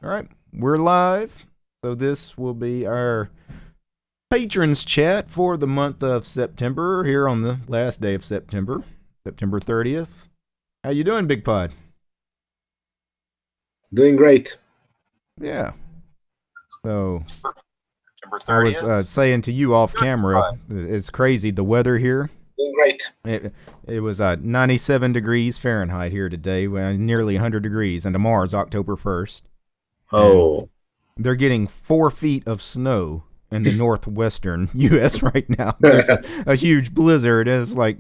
All right, we're live. So this will be our patrons chat for the month of September here on the last day of September, September 30th. How you doing, Big Pod? Doing great. Yeah. So I was saying to you off camera, it's crazy the weather here. Doing great. It was 97 degrees Fahrenheit here today, nearly 100 degrees, and tomorrow's October 1st. Oh. And they're getting 4 feet of snow in the northwestern U.S. right now. There's a huge blizzard. It's like,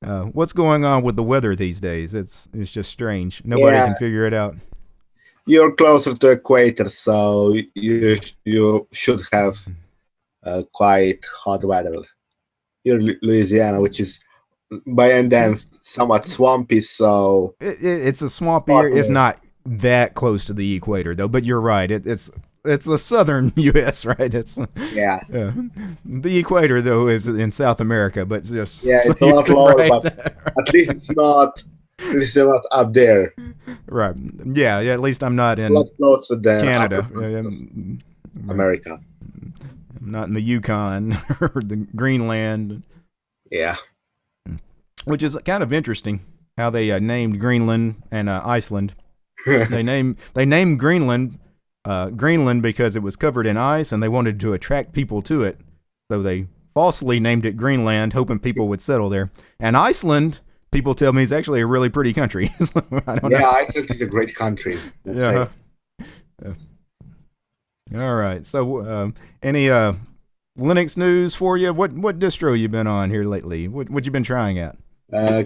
what's going on with the weather these days? It's just strange. Nobody can figure it out. You're closer to equator, so you should have quite hot weather. You're Louisiana, which is by and then somewhat swampy, so it's a swampy area. It's not that close to the equator though, but you're right. It's the southern U.S., right? It's the equator though is in South America, but just it's a lot lower, but at least it's not up there. Right. Yeah. At least I'm not in closer than Canada, America. I'm not in the Yukon or the Greenland. Yeah. Which is kind of interesting how they named Greenland and Iceland. They named Greenland Greenland because it was covered in ice and they wanted to attract people to it. So they falsely named it Greenland, hoping people would settle there. And Iceland, people tell me, is actually a really pretty country. So I don't know. Iceland is a great country. Yeah. All right. So any Linux news for you? What distro you been on here lately? What you been trying at?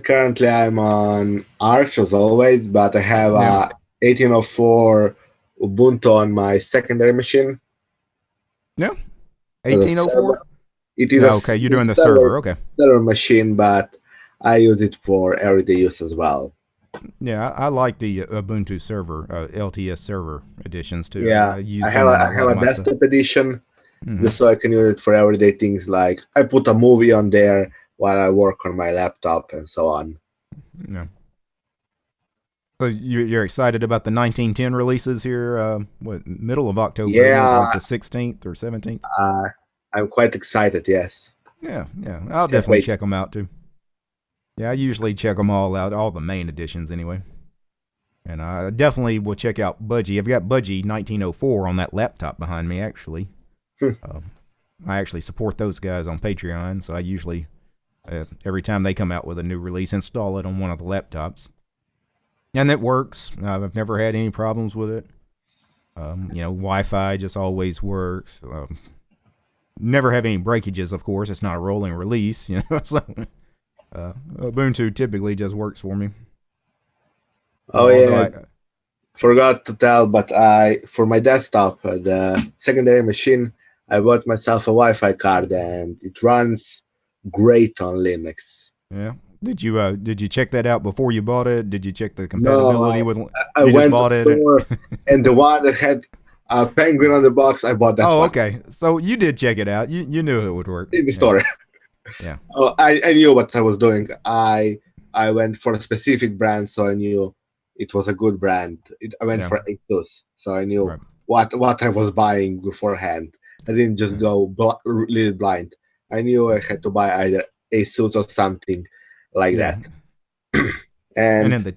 Currently I'm on Arch as always, but I have 1804 Ubuntu on my secondary machine. Yeah. 1804? It is okay, you're doing the server. Okay. Server machine, but I use it for everyday use as well. Yeah, I like the Ubuntu server, LTS server editions too. Yeah, I have a desktop edition, just so I can use it for everyday things like I put a movie on there while I work on my laptop and so on. Yeah. So you're excited about the 1910 releases here? Middle of October? Yeah, like the 16th or 17th. I'm quite excited. Yes. Yeah. I'll definitely check them out too. Yeah, I usually check them all out, all the main editions anyway. And I definitely will check out Budgie. I've got Budgie 1904 on that laptop behind me, actually. I actually support those guys on Patreon, so I usually, every time they come out with a new release, install it on one of the laptops. And it works. I've never had any problems with it. Wi-Fi just always works. Never have any breakages, of course. It's not a rolling release, so... Ubuntu typically just works for me. Forgot to tell, but for my desktop, the secondary machine, I bought myself a Wi-Fi card and it runs great on Linux. Yeah. Did you check that out before you bought it? Did you check the compatibility with? I went to the store and the one that had a penguin on the box, I bought that. Oh, okay. So you did check it out. You knew it would work in the store. Yeah. I knew what I was doing. I went for a specific brand, so I knew it was a good brand. I went for Asus, so I knew what I was buying beforehand. I didn't just go really blind. I knew I had to buy either Asus or something like that. and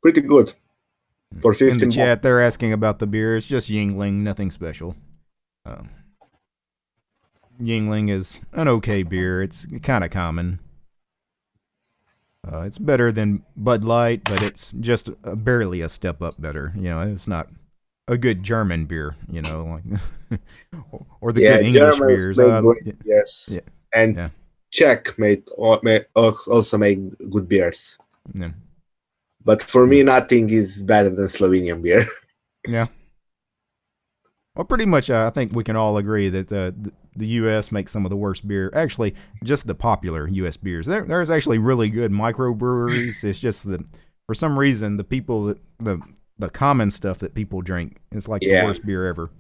pretty good for 15 in the chat, they're asking about the beer. It's just Yingling, nothing special. Yingling is an okay beer. It's kind of common. It's better than Bud Light, but it's just barely a step up better. It's not a good German beer, like or the good English beers. Yes. Yeah. And Czech also make good beers. Yeah. But for me, nothing is better than Slovenian beer. Yeah. Well, pretty much, I think we can all agree that the U.S. makes some of the worst beer. Actually, just the popular U.S. beers. There's actually really good microbreweries. It's just that for some reason, the people the common stuff that people drink is like the worst beer ever.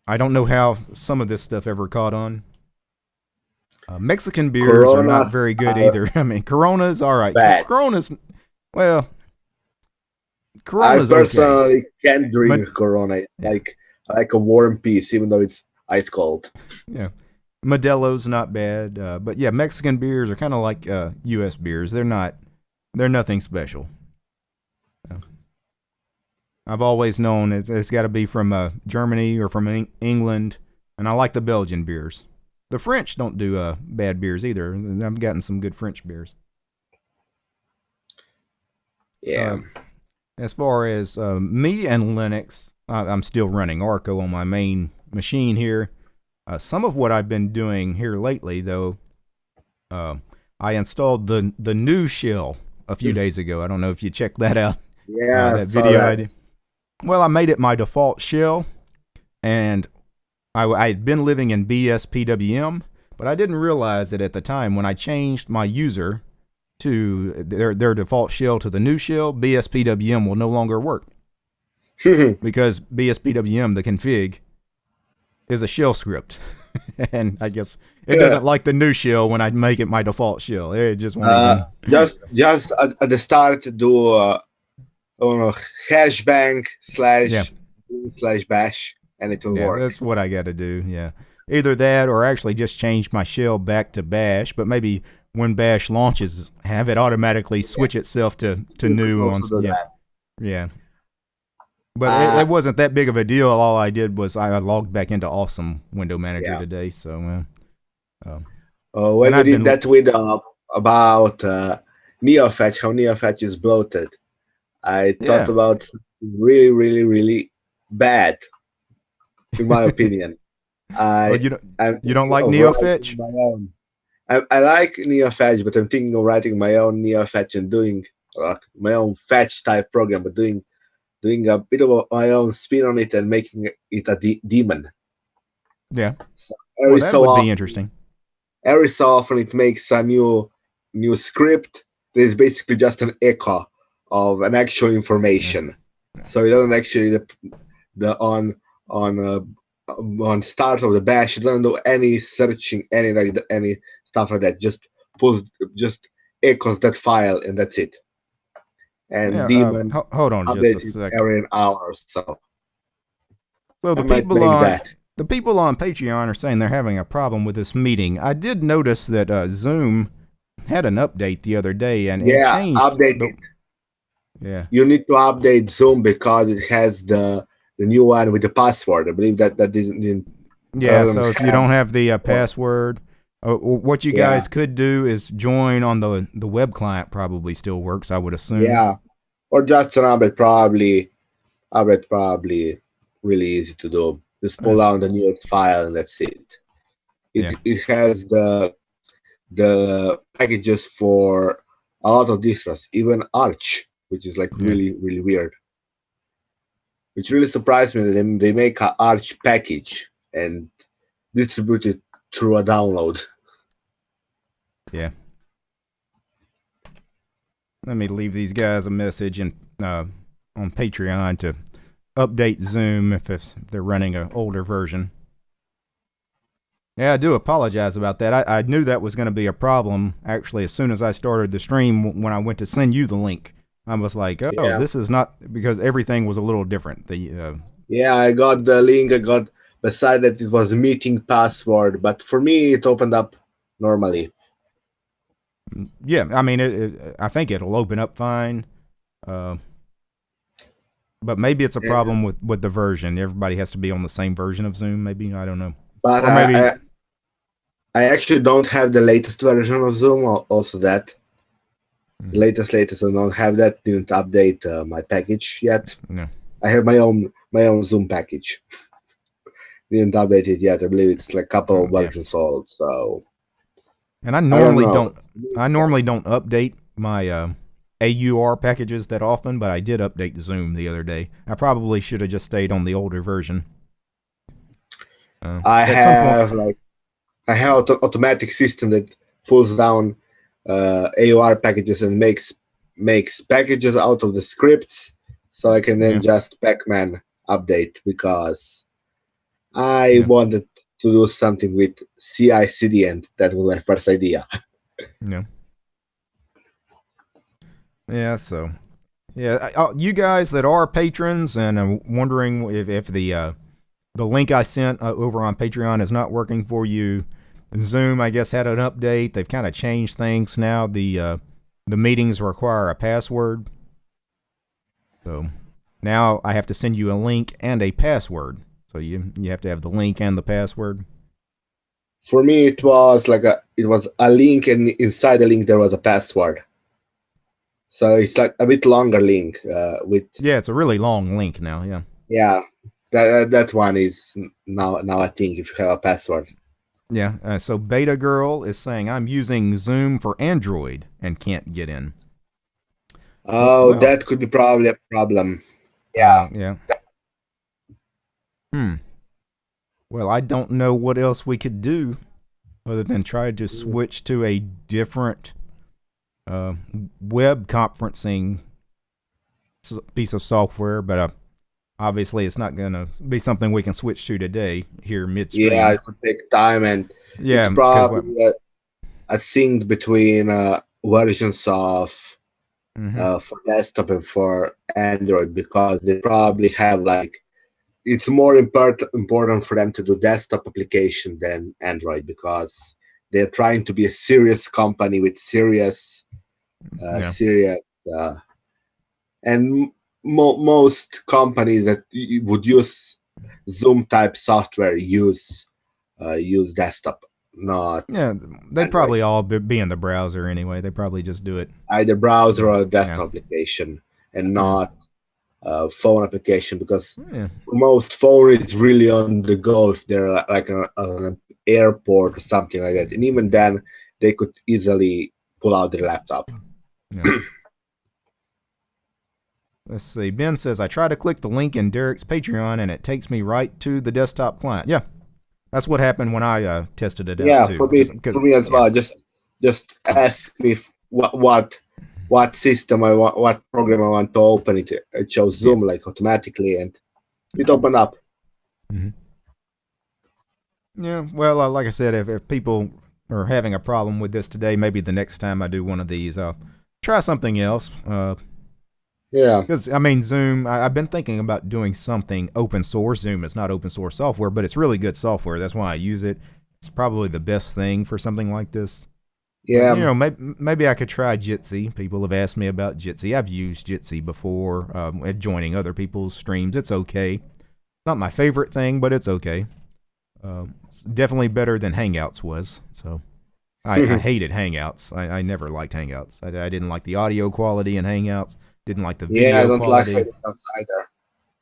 I don't know how some of this stuff ever caught on. Mexican beers are not very good either. I mean, Corona's all right. Corona's I personally can't drink Corona. Like I like a warm piece, even though it's ice cold. Yeah. Modelo's not bad, but yeah, Mexican beers are kind of like U.S. beers. They're nothing special. I've always known it's got to be from Germany or from England, and I like the Belgian beers. The French don't do bad beers either. I've gotten some good French beers. Yeah. As far as me and Linux, I'm still running Arco on my main machine here. Some of what I've been doing here lately, though, I installed the new shell a few days ago. I don't know if you checked that out. Yeah, that video I did. Well, I made it my default shell, and I had been living in BSPWM, but I didn't realize that at the time when I changed my user to their default shell to the new shell, BSPWM will no longer work. Because BSPWM, the config, is a shell script. And I guess it doesn't like the new shell when I make it my default shell. It just won't even... Just at the start, do hashbang / bash, and it will work. That's what I got to do. Yeah, either that or actually just change my shell back to bash. But maybe when bash launches, have it automatically switch itself to new on. Yeah. But it wasn't that big of a deal. All I did was I logged back into Awesome Window Manager today. So when I did that video about NeoFetch, how NeoFetch is bloated, I thought about something really, really, really bad, in my opinion. You don't like NeoFetch? I like NeoFetch, but I'm thinking of writing my own NeoFetch and doing my own fetch type program, but doing a bit of my own spin on it and making it a daemon. Yeah, so that would be interesting. Every so often, it makes a new script that is basically just an echo of an actual information. So it doesn't actually on start of the bash, it doesn't do any searching, any stuff like that. Just echoes that file and that's it. And daemon hold on just a second. Every hour or so. So the people on Patreon are saying they're having a problem with this meeting. I did notice that Zoom had an update the other day and it changed. Updated. You need to update Zoom because it has the new one with the password. I believe that didn't. Yeah, so if you don't have the password, what you guys could do is join on the web client. Probably still works, I would assume. Yeah, or just an update. Probably really easy to do. Just pull down the newest file and that's it. It has the packages for a lot of distros, even Arch, which is like really, really weird. Which really surprised me that they make an Arch package and distribute it through a download. Yeah. Let me leave these guys a message on Patreon to update Zoom if they're running an older version. Yeah, I do apologize about that. I knew that was going to be a problem, actually, as soon as I started the stream. When I went to send you the link, I was like, this is not, because everything was a little different. I got the link. I got beside that it was meeting password, but for me, it opened up normally. Yeah, I mean, I think it'll open up fine. But maybe it's a problem with the version. Everybody has to be on the same version of Zoom, maybe. I don't know. But I actually don't have the latest version of Zoom, also that. The latest, I don't have that. Didn't update my package yet. No. I have my own Zoom package. Didn't update it yet. I believe it's like a couple of versions old. So. And I normally don't update my AUR packages that often, but I did update Zoom the other day. I probably should have just stayed on the older version. I have automatic system that pulls down AUR packages and makes packages out of the scripts, so I can then just Pacman update, because I wanted to do something with CI/CD, and that was my first idea. So you guys that are patrons and are wondering if the the link I sent over on Patreon is not working for you. Zoom, I guess, had an update. They've kind of changed things now. The meetings require a password. So now I have to send you a link and a password. So you have to have the link and the password. For me, it was like a link, and inside the link there was a password. So it's like a bit longer link with. Yeah, it's a really long link now. Yeah. Yeah, that one is now I think if you have a password. Yeah. So Beta Girl is saying I'm using Zoom for Android and can't get in. Oh, well, that could be probably a problem. Yeah. Well, I don't know what else we could do other than try to switch to a different web conferencing piece of software, but obviously it's not going to be something we can switch to today here midstream. Yeah, it would take time, and it's probably a sync between versions of for desktop and for Android, because they probably have like, it's more important for them to do desktop application than Android, because they're trying to be a serious company with serious and most companies that would use Zoom type software use desktop, not they Android. Probably all be in the browser anyway. They probably just do it either browser or desktop application, and not phone application, because for most phone is really on the go if they're like on an airport or something like that, and even then they could easily pull out their laptop. Let's see. Ben says, I try to click the link in Derek's Patreon and it takes me right to the desktop client. Yeah, that's what happened when I tested it out too. For me as well. Just ask me what system what program I want to open it. It shows Zoom like automatically, and it opened up. Yeah, well, like I said, if people are having a problem with this today, maybe the next time I do one of these, I'll try something else. Because, I mean, Zoom, I've been thinking about doing something open source. Zoom is not open source software, but it's really good software. That's why I use it. It's probably the best thing for something like this. Yeah. But, maybe I could try Jitsi. People have asked me about Jitsi. I've used Jitsi before at joining other people's streams. It's okay. Not my favorite thing, but it's okay. It's definitely better than Hangouts was. So I hated Hangouts. I never liked Hangouts. I didn't like the audio quality in Hangouts. Didn't like the video quality. Like Hangouts either.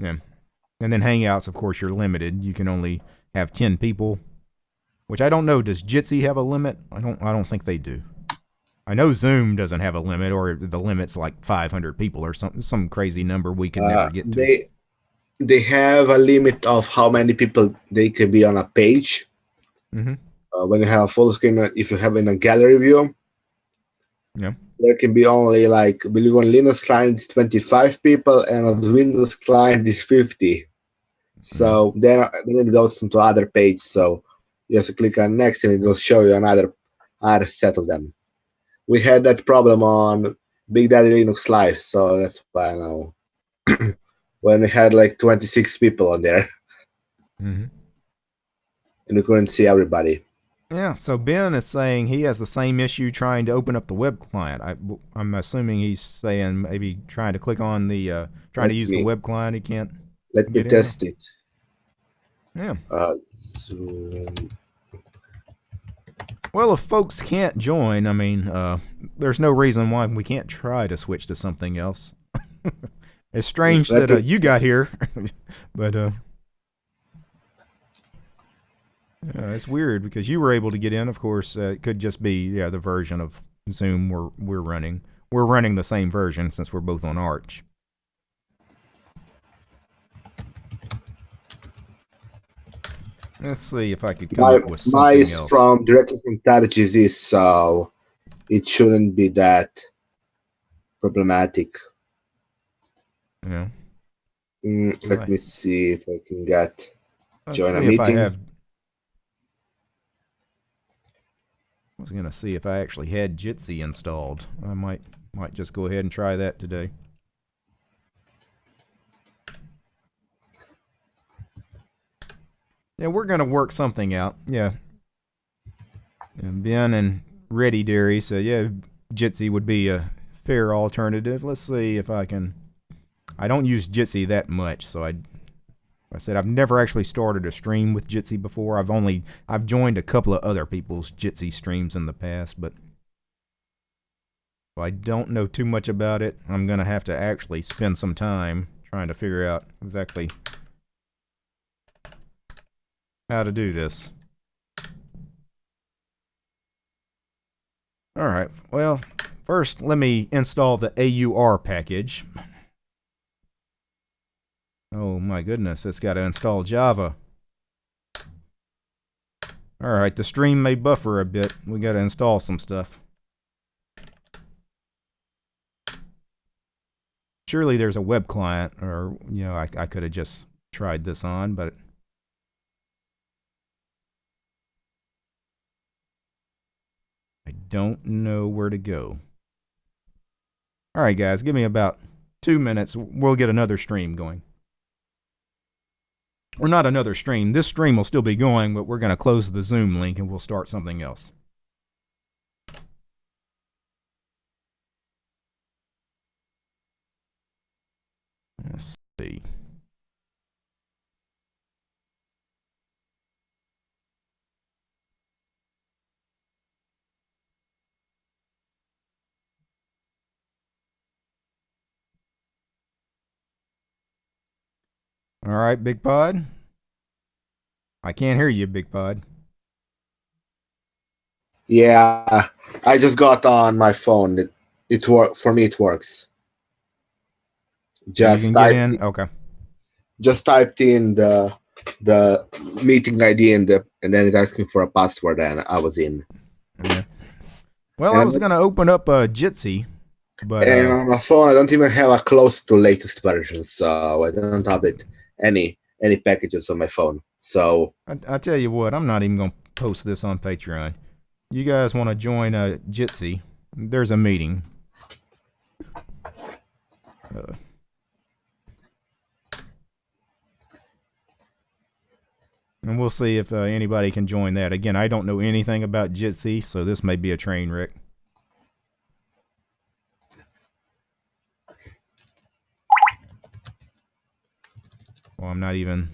Yeah. And then Hangouts, of course, you're limited. You can only have 10 people, which I don't know. Does Jitsi have a limit? I don't think they do. I know Zoom doesn't have a limit, or the limit's like 500 people or some crazy number we could never get to. They have a limit of how many people they can be on a page. When you have a full screen, if you have in a gallery view, there can be only, like, I believe on Linux client it's 25 people, and on the Windows client is 50. So then it goes into other page. So you have to click on next, and it will show you another set of them. We had that problem on Big Daddy Linux Live, so that's why I know. When we had like 26 people on there, and we couldn't see everybody. Yeah, so Ben is saying he has the same issue trying to open up the web client. I'm assuming he's saying maybe trying to click on the trying to use the web client. He can't. Let me test it. Yeah. Well, if folks can't join, I mean, there's no reason why we can't try to switch to something else. It's strange that you got here, but it's weird because you were able to get in. Of course, it could just be the version of Zoom we're running. We're running the same version since we're both on Arch. Let's see if I could come up with something else. Mine is directly from TarGZ, so it shouldn't be that problematic. Yeah. Let me see if I can join a meeting. I was gonna see if I actually had Jitsi installed. I might just go ahead and try that today. Yeah, we're gonna work something out. Yeah. And Ben and Ready Dairy, so yeah, Jitsi would be a fair alternative. Let's see if I can. I don't use Jitsi that much, so I said I've never actually started a stream with Jitsi before. I've joined a couple of other people's Jitsi streams in the past, but I don't know too much about it. I'm gonna have to actually spend some time trying to figure out exactly how to do this. Alright, well, first let me install the AUR package. Oh my goodness, it's got to install Java. Alright, the stream may buffer a bit. We got to install some stuff. Surely there's a web client, or, you know, I could have just tried this on, but I don't know where to go. Alright guys, give me about 2 minutes. We'll get another stream going. Or not another stream. This stream will still be going, but we're going to close the Zoom link and we'll start something else. Let's see. All right, Big Pod. I can't hear you, Big Pod. Yeah, I just got on my phone. It work for me. It works. Just you can get in. Okay. Just typed in the meeting ID and then it asked me for a password and I was in. Okay. Well, I was gonna open up Jitsi, but on my phone I don't even have a close to latest version, so I don't update any packages on my phone. So I tell you what, I'm not even gonna post this on Patreon. You guys want to join Jitsi? There's a meeting. And we'll see if anybody can join that. Again, I don't know anything about Jitsi, so this may be a train wreck. Well, I'm not even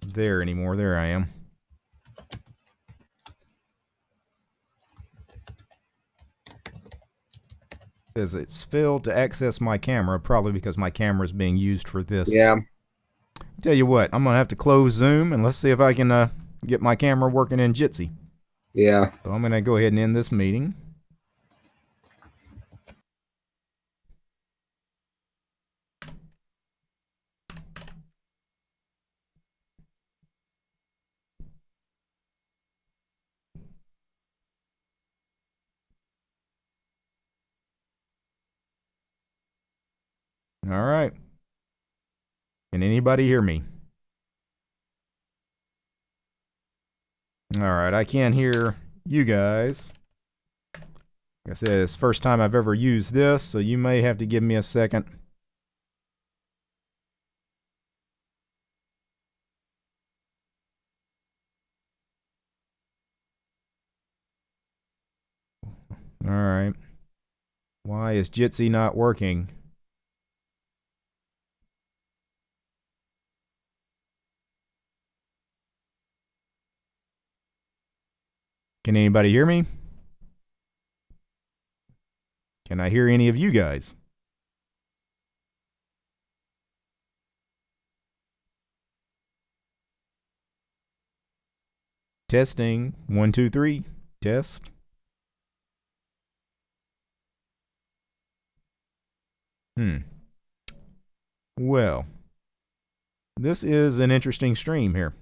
there anymore. There I am. It says it's failed to access my camera, probably because my camera is being used for this. Yeah. Tell you what, I'm going to have to close Zoom, and let's see if I can get my camera working in Jitsi. Yeah. So I'm going to go ahead and end this meeting. All right. Can anybody hear me? All right, I can't hear you guys. Like I said, it's the first time I've ever used this, so you may have to give me a second. All right. Why is Jitsi not working? Can anybody hear me? Can I hear any of you guys? Testing. 1, 2, 3. Test. Well, this is an interesting stream here.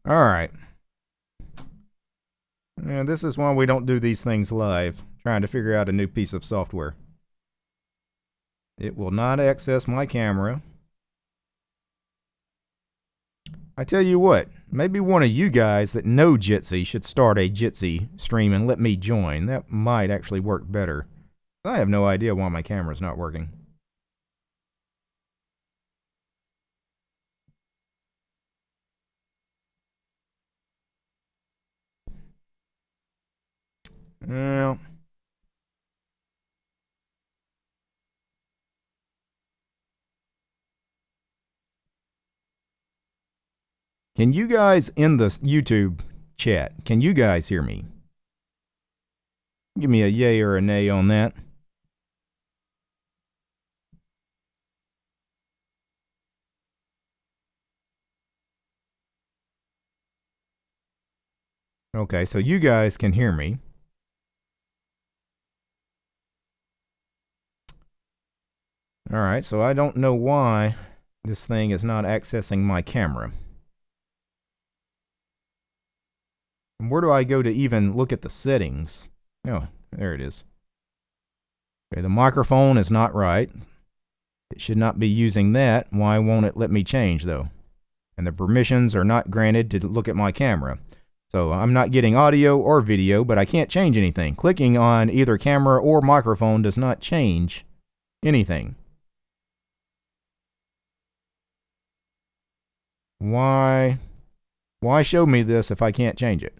All right. And this is why we don't do these things live, trying to figure out a new piece of software. It will not access my camera. I tell you what, maybe one of you guys that know Jitsi should start a Jitsi stream and let me join. That might actually work better. I have no idea why my camera's not working. Well, can you guys in the YouTube chat, can you guys hear me? Give me a yay or a nay on that. Okay, so you guys can hear me. All right, so I don't know why this thing is not accessing my camera. And where do I go to even look at the settings? Oh, there it is. Okay, the microphone is not right. It should not be using that. Why won't it let me change, though? And the permissions are not granted to look at my camera. So I'm not getting audio or video, but I can't change anything. Clicking on either camera or microphone does not change anything. Why show me this if I can't change it?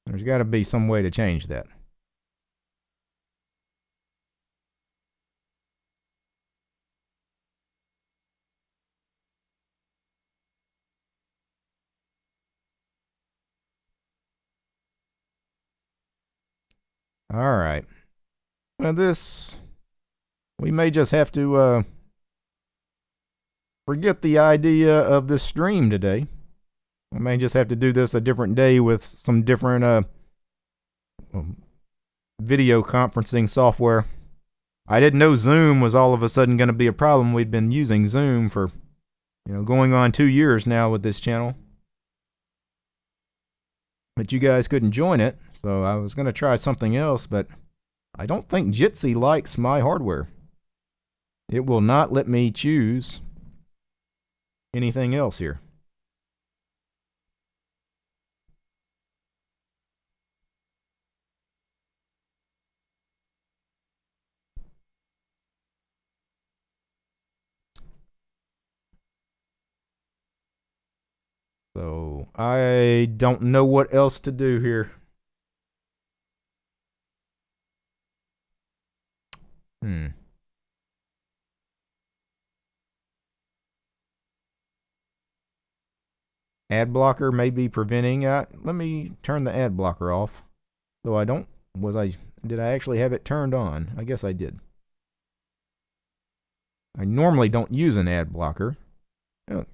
There's got to be some way to change that. All right. Well, we may just have to forget the idea of this stream today. I may just have to do this a different day with some different video conferencing software. I didn't know Zoom was all of a sudden going to be a problem. We'd been using Zoom for, going on 2 years now with this channel. But you guys couldn't join it, so I was going to try something else, but I don't think Jitsi likes my hardware. It will not let me choose anything else here. So I don't know what else to do here. Ad blocker may be preventing. Let me turn the ad blocker off. Though I don't. Did I actually have it turned on? I guess I did. I normally don't use an ad blocker.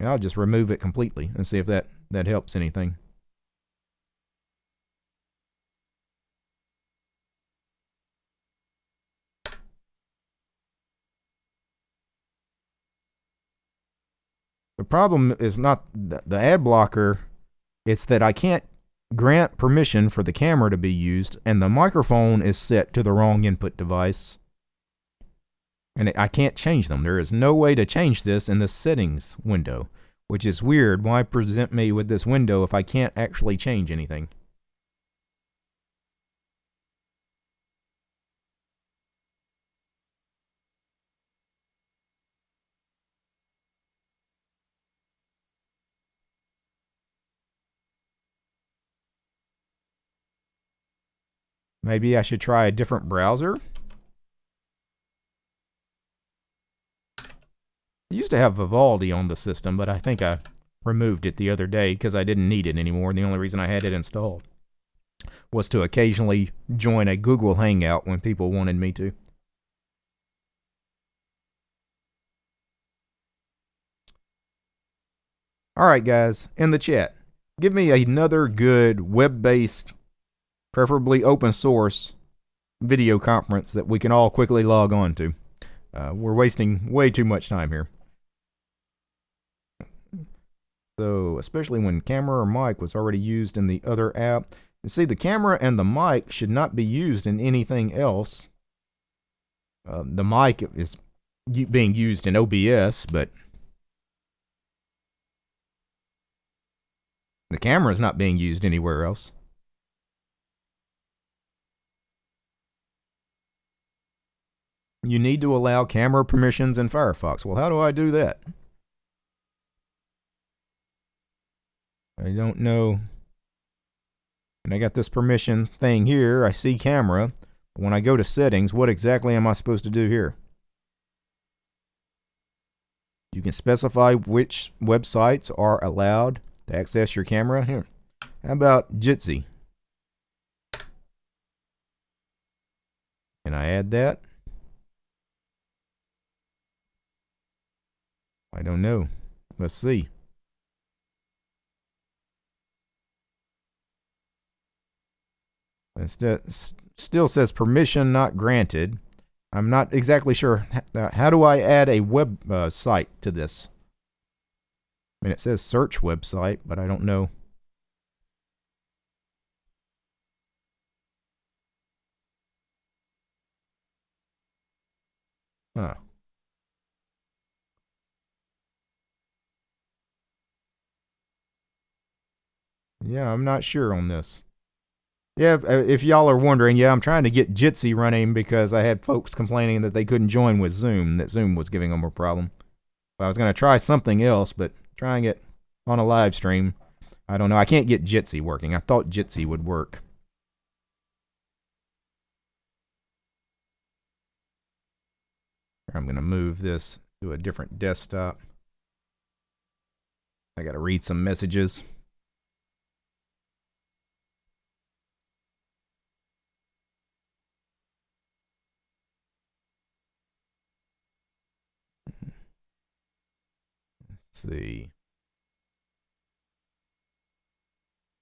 I'll just remove it completely and see if that helps anything. The problem is not the ad blocker, it's that I can't grant permission for the camera to be used, and the microphone is set to the wrong input device. And I can't change them. There is no way to change this in the settings window, which is weird. Why present me with this window if I can't actually change anything? Maybe I should try a different browser. I used to have Vivaldi on the system, but I think I removed it the other day because I didn't need it anymore. And the only reason I had it installed was to occasionally join a Google Hangout when people wanted me to. All right, guys, in the chat, give me another good web-based, preferably open source video conference that we can all quickly log on to. We're wasting way too much time here. So, especially when camera or mic was already used in the other app. You see, the camera and the mic should not be used in anything else. The mic is being used in OBS, but the camera is not being used anywhere else. You need to allow camera permissions in Firefox. Well, how do I do that? I don't know. And I got this permission thing here. I see camera. But when I go to settings, what exactly am I supposed to do here? You can specify which websites are allowed to access your camera. Here. How about Jitsi? Can I add that? I don't know. Let's see. It still says permission not granted. I'm not exactly sure. How do I add a web site to this? I mean, it says search website, but I don't know. Huh. Yeah, I'm not sure on this. Yeah, if y'all are wondering, yeah, I'm trying to get Jitsi running because I had folks complaining that they couldn't join with Zoom, that Zoom was giving them a problem. I was going to try something else, but trying it on a live stream, I don't know. I can't get Jitsi working. I thought Jitsi would work. I'm going to move this to a different desktop. I got to read some messages. Let's see.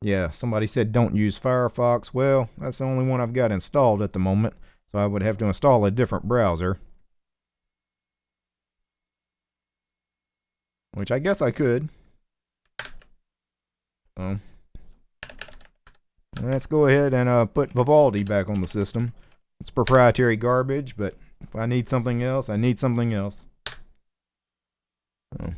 Yeah, somebody said don't use Firefox. Well, that's the only one I've got installed at the moment, so I would have to install a different browser. Which I guess I could. So, let's go ahead and put Vivaldi back on the system. It's proprietary garbage, but if I need something else, I need something else. So.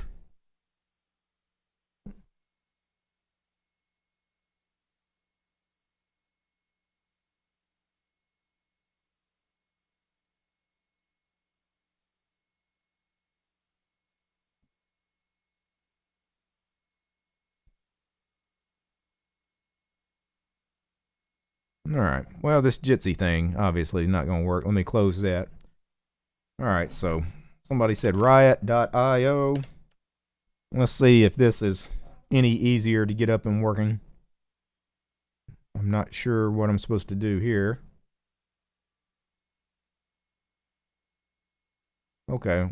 Alright, well, this Jitsi thing obviously is not going to work. Let me close that. Alright, so somebody said riot.io. Let's see if this is any easier to get up and working. I'm not sure what I'm supposed to do here. Okay,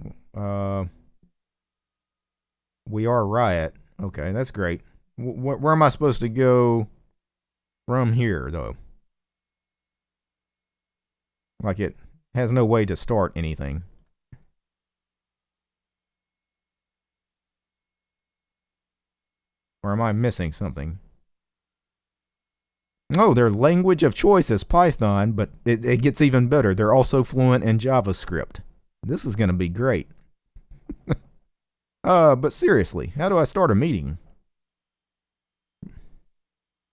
we are Riot. Okay, that's great. Where am I supposed to go from here, though? Like, it has no way to start anything. Or am I missing something? Oh, their language of choice is Python, but it gets even better. They're also fluent in JavaScript. This is going to be great. But seriously, how do I start a meeting?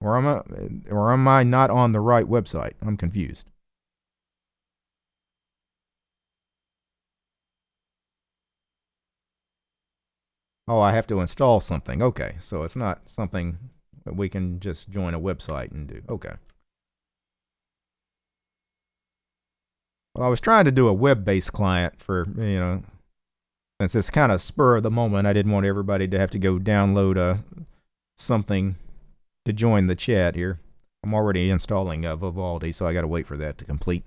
Or am I not on the right website? I'm confused. Oh, I have to install something. Okay, so it's not something that we can just join a website and do. Okay. Well, I was trying to do a web-based client for, since it's kind of spur of the moment, I didn't want everybody to have to go download something to join the chat here. I'm already installing Vivaldi, so I got to wait for that to complete.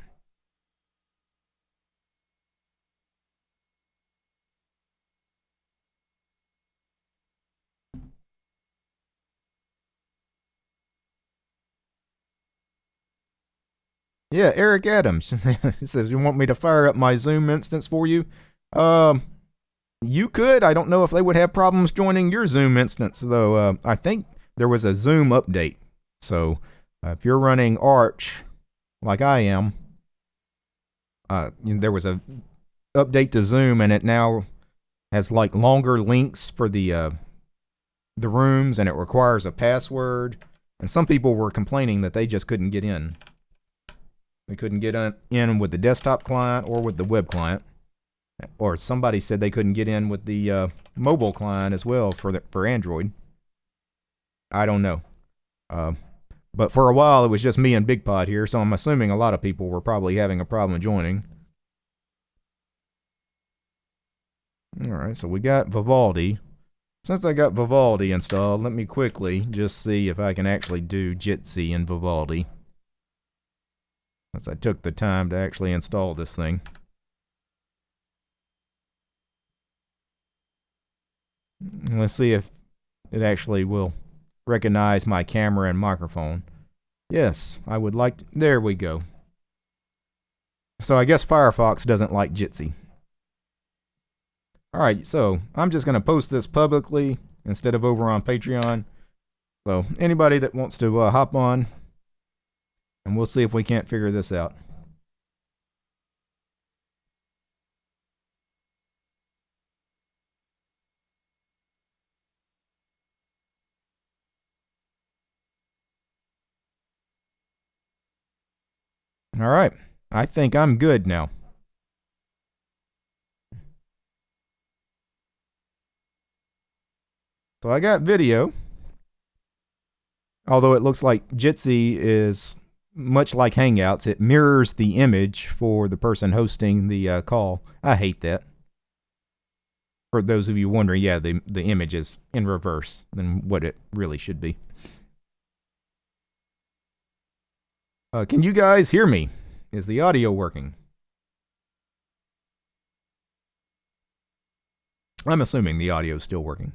Yeah, Eric Adams. He says, you want me to fire up my Zoom instance for you? You could. I don't know if they would have problems joining your Zoom instance, though. I think there was a Zoom update. So if you're running Arch, like I am, there was a update to Zoom, and it now has like longer links for the rooms, and it requires a password. And some people were complaining that they just couldn't get in. They couldn't get in with the desktop client or with the web client. Or somebody said they couldn't get in with the mobile client as well for Android. I don't know. But for a while, it was just me and Big Pod here, so I'm assuming a lot of people were probably having a problem joining. All right, so we got Vivaldi. Since I got Vivaldi installed, let me quickly just see if I can actually do Jitsi in Vivaldi. Since I took the time to actually install this thing. Let's see if it actually will recognize my camera and microphone. Yes, I would like to. There we go. So I guess Firefox doesn't like Jitsi. Alright, so I'm just going to post this publicly instead of over on Patreon. So anybody that wants to hop on, and we'll see if we can't figure this out. Alright, I think I'm good now. So I got video. Although it looks like Jitsi is much like Hangouts. It mirrors the image for the person hosting the call. I hate that. For those of you wondering, yeah, the image is in reverse than what it really should be. Can you guys hear me? Is the audio working? I'm assuming the audio is still working.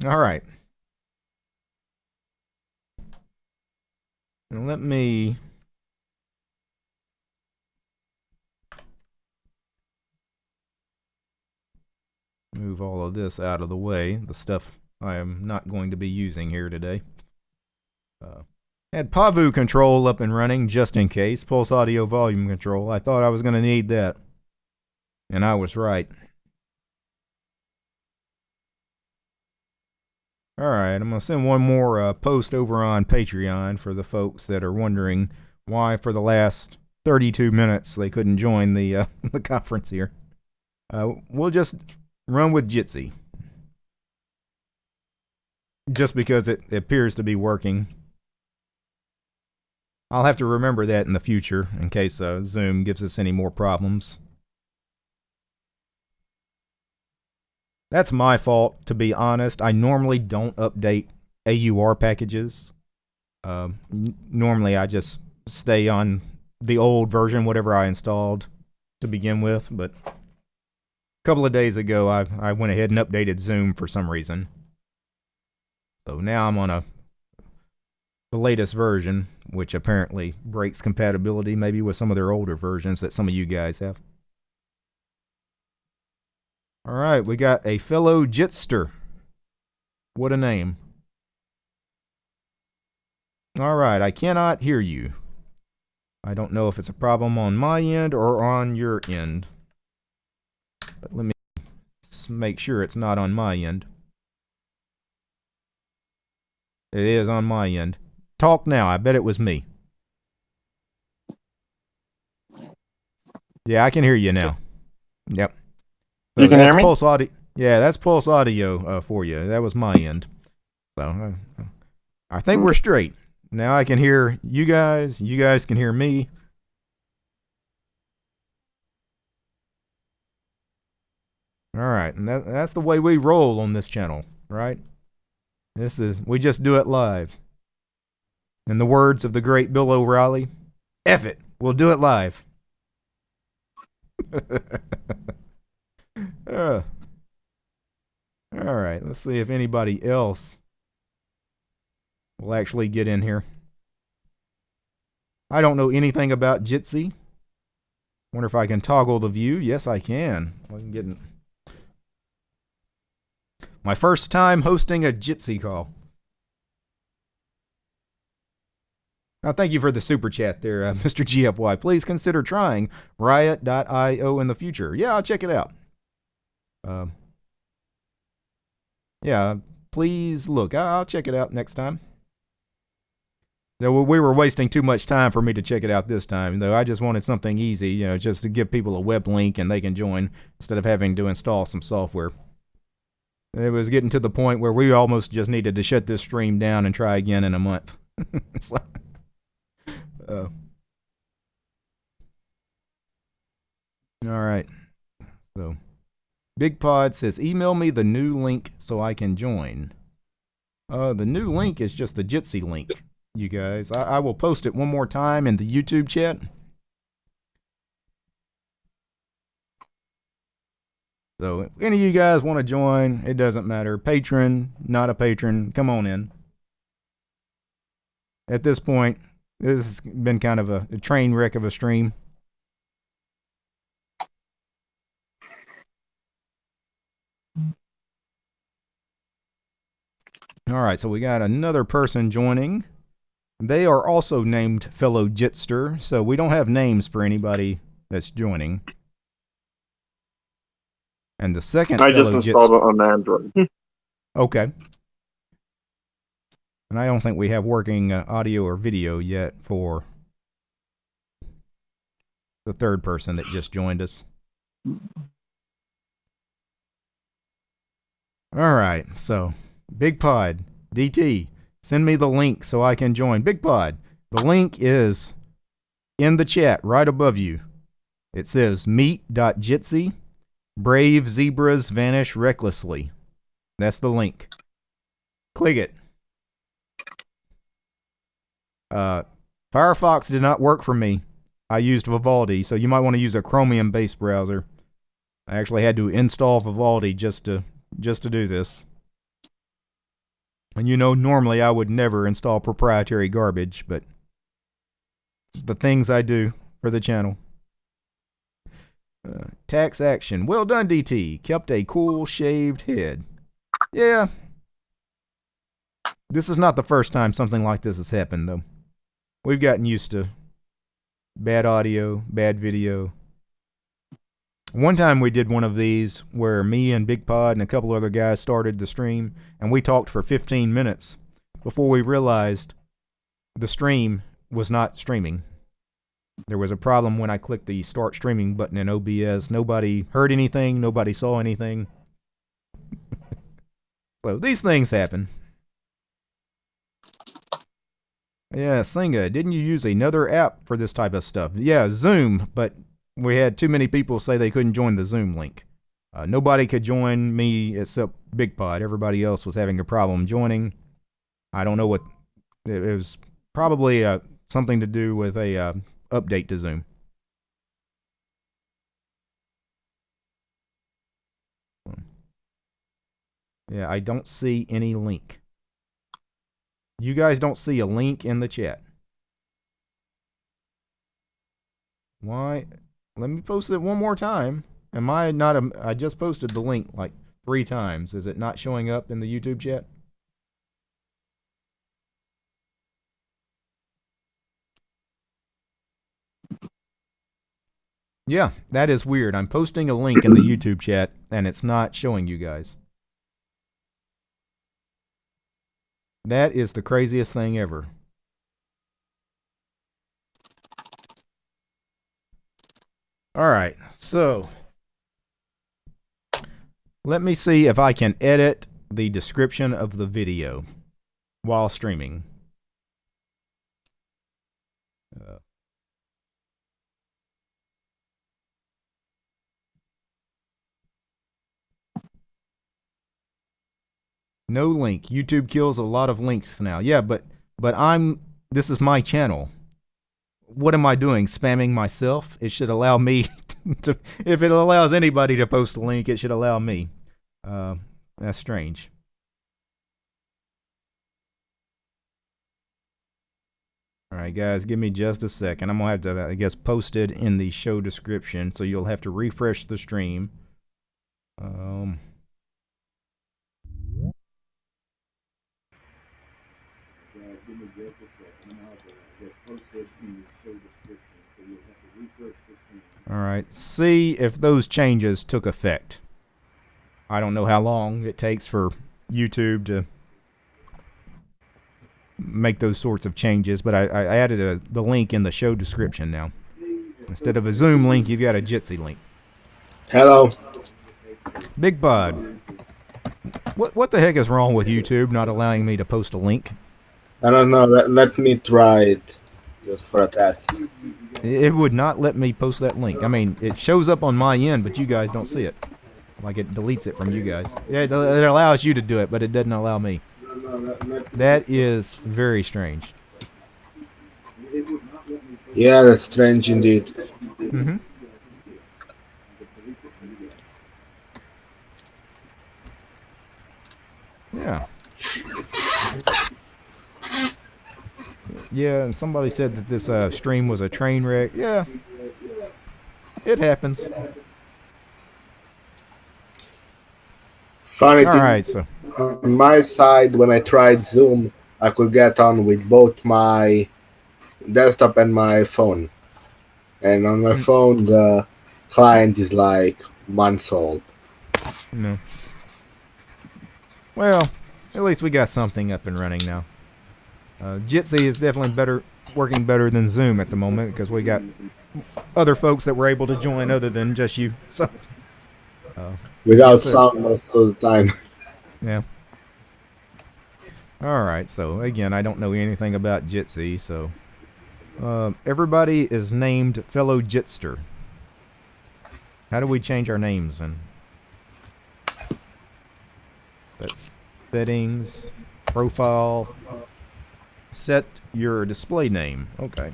All right. Now let me move all of this out of the way, the stuff I am not going to be using here today. Had Pavu control up and running just in case, pulse audio volume control. I thought I was going to need that, and I was right. Alright, I'm going to send one more post over on Patreon for the folks that are wondering why for the last 32 minutes they couldn't join the conference here. We'll just run with Jitsi. Just because it appears to be working. I'll have to remember that in the future in case Zoom gives us any more problems. That's my fault, to be honest. I normally don't update AUR packages. Normally I just stay on the old version, whatever I installed to begin with. But a couple of days ago, I went ahead and updated Zoom for some reason. So now I'm on the latest version, which apparently breaks compatibility maybe with some of their older versions that some of you guys have. Alright, we got a fellow Jitster. What a name. Alright, I cannot hear you. I don't know if it's a problem on my end or on your end. But let me make sure it's not on my end. It is on my end. Talk now, I bet it was me. Yeah, I can hear you now. Yep. So you can hear me? Pulse audio. Yeah, that's Pulse Audio for you. That was my end. So I think we're straight. Now I can hear you guys. You guys can hear me. All right, and that's the way we roll on this channel, right? We just do it live. In the words of the great Bill O'Reilly, F it, we'll do it live. All right, let's see if anybody else we'll actually get in here. I don't know anything about Jitsi. Wonder if I can toggle the view. Yes, I can. I'm getting my first time hosting a Jitsi call. Now, thank you for the super chat there, Mr. GFY. Please consider trying Riot.io in the future. Yeah, I'll check it out. Yeah, please look. I'll check it out next time. So we were wasting too much time for me to check it out this time, though. I just wanted something easy, you know, just to give people a web link and they can join instead of having to install some software. It was getting to the point where we almost just needed to shut this stream down and try again in a month. So, all right. So, Big Pod says, email me the new link so I can join. The new link is just the Jitsi link, you guys. I will post it one more time in the YouTube chat. So if any of you guys want to join, it doesn't matter. Patron, not a patron, come on in. At this point, this has been kind of a train wreck of a stream. All right, so we got another person joining. They are also named fellow Jitster, so we don't have names for anybody that's joining. And the second I just installed it on Android. Okay. And I don't think we have working audio or video yet for the third person that just joined us. All right, so Big Pod, DT, send me the link so I can join. Big Pod, the link is in the chat right above you. It says meet.jitsi. Brave zebras vanish recklessly. That's the link. Click it. Firefox did not work for me. I used Vivaldi, so you might want to use a Chromium-based browser. I actually had to install Vivaldi just to do this. And you know, normally I would never install proprietary garbage, but the things I do for the channel. Tax action. Well done, DT. Kept a cool shaved head. Yeah. This is not the first time something like this has happened, though. We've gotten used to bad audio, bad video. One time we did one of these where me and Big Pod and a couple other guys started the stream, and we talked for 15 minutes before we realized the stream was not streaming. There was a problem when I clicked the start streaming button in OBS. Nobody heard anything. Nobody saw anything. So these things happen. Yeah, Singa, didn't you use another app for this type of stuff? Yeah, Zoom, but we had too many people say they couldn't join the Zoom link. Nobody could join me except Big Pod. Everybody else was having a problem joining. I don't know what. It was probably something to do with a update to Zoom. Yeah, I don't see any link. You guys don't see a link in the chat. Why? Let me post it one more time. Am I not? I just posted the link like 3 times. Is it not showing up in the YouTube chat? Yeah, that is weird. I'm posting a link in the YouTube chat, and it's not showing you guys. That is the craziest thing ever. All right, so let me see if I can edit the description of the video while streaming. No link. YouTube kills a lot of links now. Yeah, but this is my channel. What am I doing? Spamming myself? It should allow me to, if it allows anybody to post a link, it should allow me. That's strange. All right, guys, give me just a second. I'm going to have to, I guess, post it in the show description, so you'll have to refresh the stream. All right, see if those changes took effect. I don't know how long it takes for YouTube to make those sorts of changes, but I added the link in the show description now. Instead of a Zoom link, you've got a Jitsi link. Hello. Big Bud. What the heck is wrong with YouTube not allowing me to post a link? I don't know. Let me try it just for a test. It would not let me post that link. I mean, it shows up on my end, but you guys don't see it. Like it deletes it from you guys. Yeah, it allows you to do it, but it doesn't allow me. That is very strange. Yeah, that's strange indeed. Mm-hmm. Yeah. Yeah, and somebody said that this stream was a train wreck. Yeah. It happens. Funny All thing, right, so on my side, when I tried Zoom, I could get on with both my desktop and my phone. And on my phone, the client is like months old. No. Well, at least we got something up and running now. Jitsi is definitely working better than Zoom at the moment because we got other folks that were able to join other than just you. So without sound most of the time. Yeah. All right. So again, I don't know anything about Jitsi. So everybody is named fellow Jitster. How do we change our names? And that's settings, profile. Set your display name. Okay.